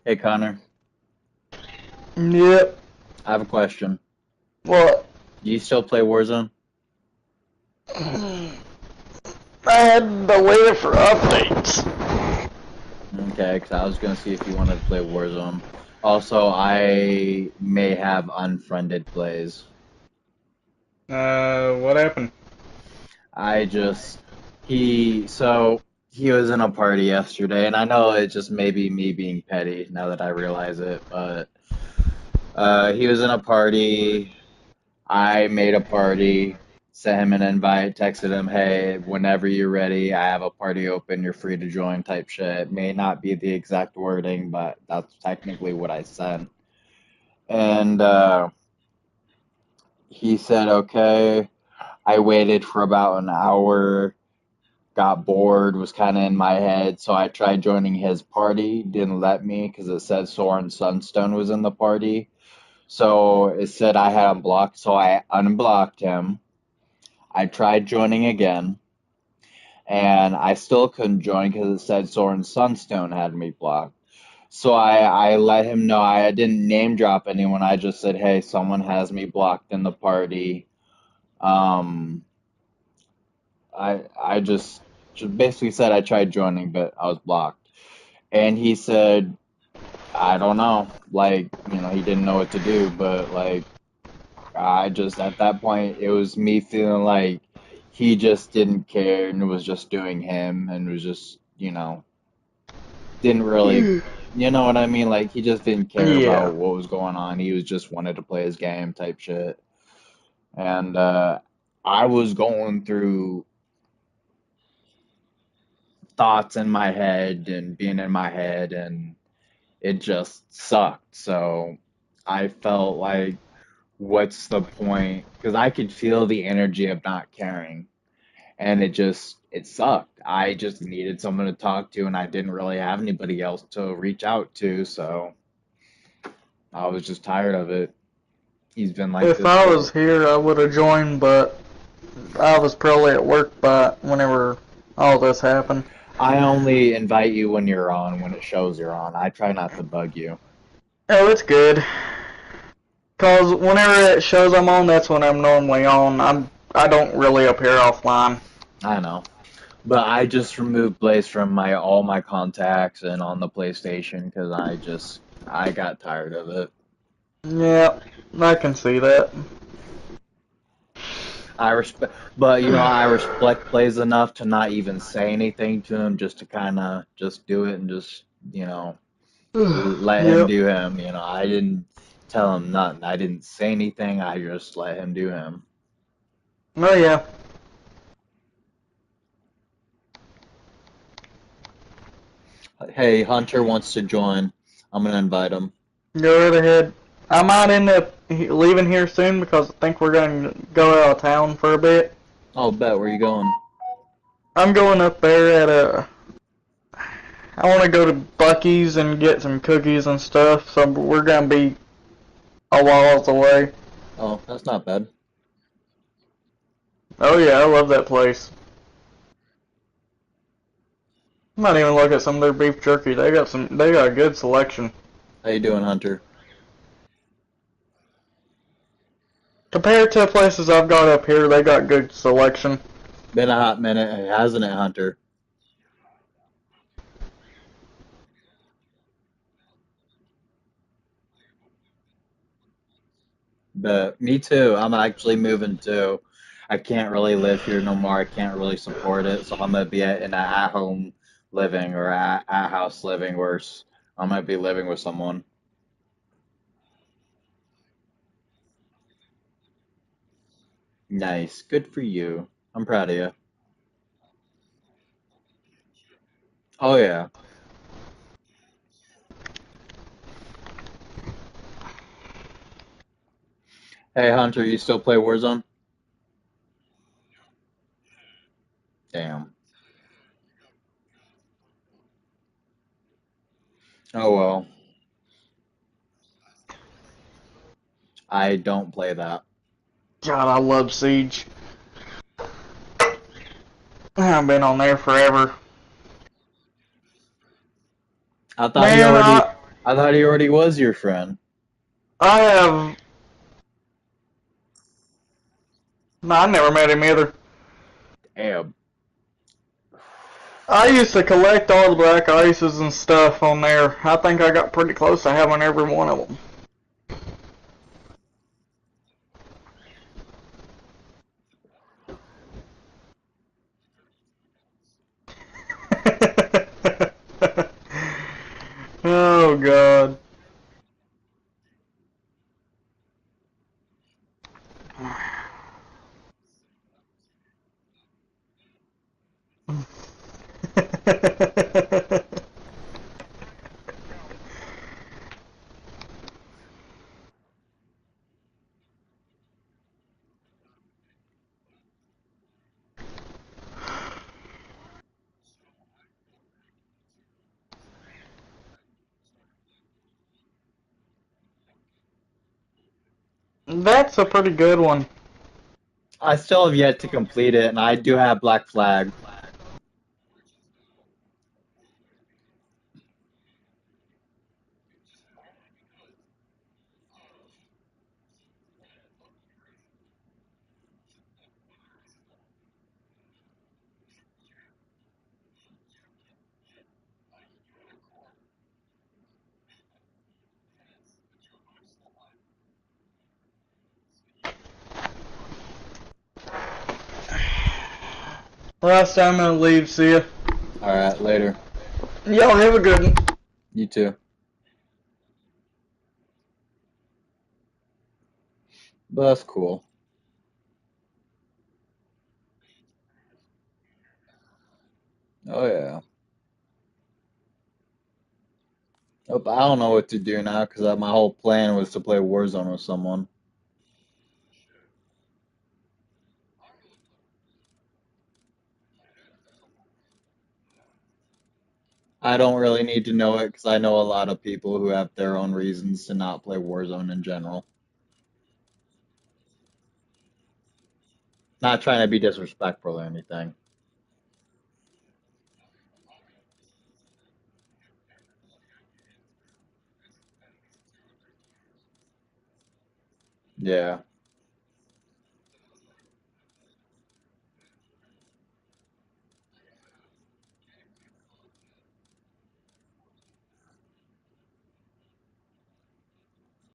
Hey Connor, Yep. I have a question. What? Do you still play Warzone? I had to wait for updates. Okay, because I was gonna see if you wanted to play Warzone. Also, I may have unfriended Blaze. What happened? I just he was in a party yesterday, and I know it's just maybe me being petty now that I realize it, but he was in a party. I made a party, sent him an invite, texted him, hey, whenever you're ready, I have a party open, you're free to join type shit. May not be the exact wording, but that's technically what I sent. And he said, okay. I waited for about an hour, got bored, was kind of in my head, so I tried joining his party, didn't let me because it said Soren Sunstone was in the party. So it said I had him blocked, so I unblocked him. I tried joining again, and I still couldn't join because it said Soren Sunstone had me blocked. So I let him know I didn't name drop anyone. I just said, hey, someone has me blocked in the party. Um, I just basically said I tried joining, but I was blocked. And he said, I don't know. Like, he didn't know what to do, but like I just at that point it was me feeling like he just didn't care and was just doing him and was just, didn't really, you know what I mean? Like he just didn't care Yeah. about what was going on. He was just wanted to play his game type shit. And I was going through thoughts in my head and being in my head and it just sucked. So I felt like, what's the point? Because I could feel the energy of not caring, and it sucked. I just needed someone to talk to, and I didn't really have anybody else to reach out to, so I was just tired of it. He's been like If this I for. was here, I would have joined, but I was probably at work by whenever all this happened. I only invite you when you're on, when it shows you're on. I try not to bug you. Oh, it's good. Cause whenever it shows I'm on, that's when I'm normally on. I don't really appear offline. I know. But I just removed Blaze from my all my contacts and on the PlayStation because I got tired of it. Yeah, I can see that. I respect, but I respect Blaze enough to not even say anything to him, just to kind of just do it and just let him Yep. do him. I didn't tell him nothing. I didn't say anything. I just let him do him. Oh yeah. Hey, Hunter wants to join. I'm gonna invite him. Go right ahead. I might end up leaving here soon because I think we're going to go out of town for a bit. Oh, bet. Where you going? I'm going up there at a. I want to go to Bucky's and get some cookies and stuff, so we're going to be a while away. Oh, that's not bad. Oh yeah, I love that place. I might even look at some of their beef jerky. They got a good selection. How you doing, Hunter? Compared to places I've got up here, they got good selection. Been a hot minute, hasn't it, Hunter? But me too. I'm actually moving too. I can't really live here no more. I can't really support it, so I'm gonna be in a at-home living or at-house living where I might be living with someone. Nice. Good for you. I'm proud of you. Oh yeah. Hey Hunter, you still play Warzone? Damn. Oh well. I don't play that. God, I love Siege. I've been on there forever. I thought he Man, already. I thought he already was your friend. I have. No, I never met him either. Damn. I used to collect all the black ices and stuff on there. I think I got pretty close to having every one of them. Oh God. That's a pretty good one. I still have yet to complete it, and I do have Black Flag. Last time I'm gonna leave. See ya. All right, later. Y'all have a good one. You too. But that's cool. Oh yeah. Oh, I don't know what to do now because my whole plan was to play Warzone with someone. I don't really need to know it because I know a lot of people who have their own reasons to not play Warzone in general. Not trying to be disrespectful or anything. Yeah.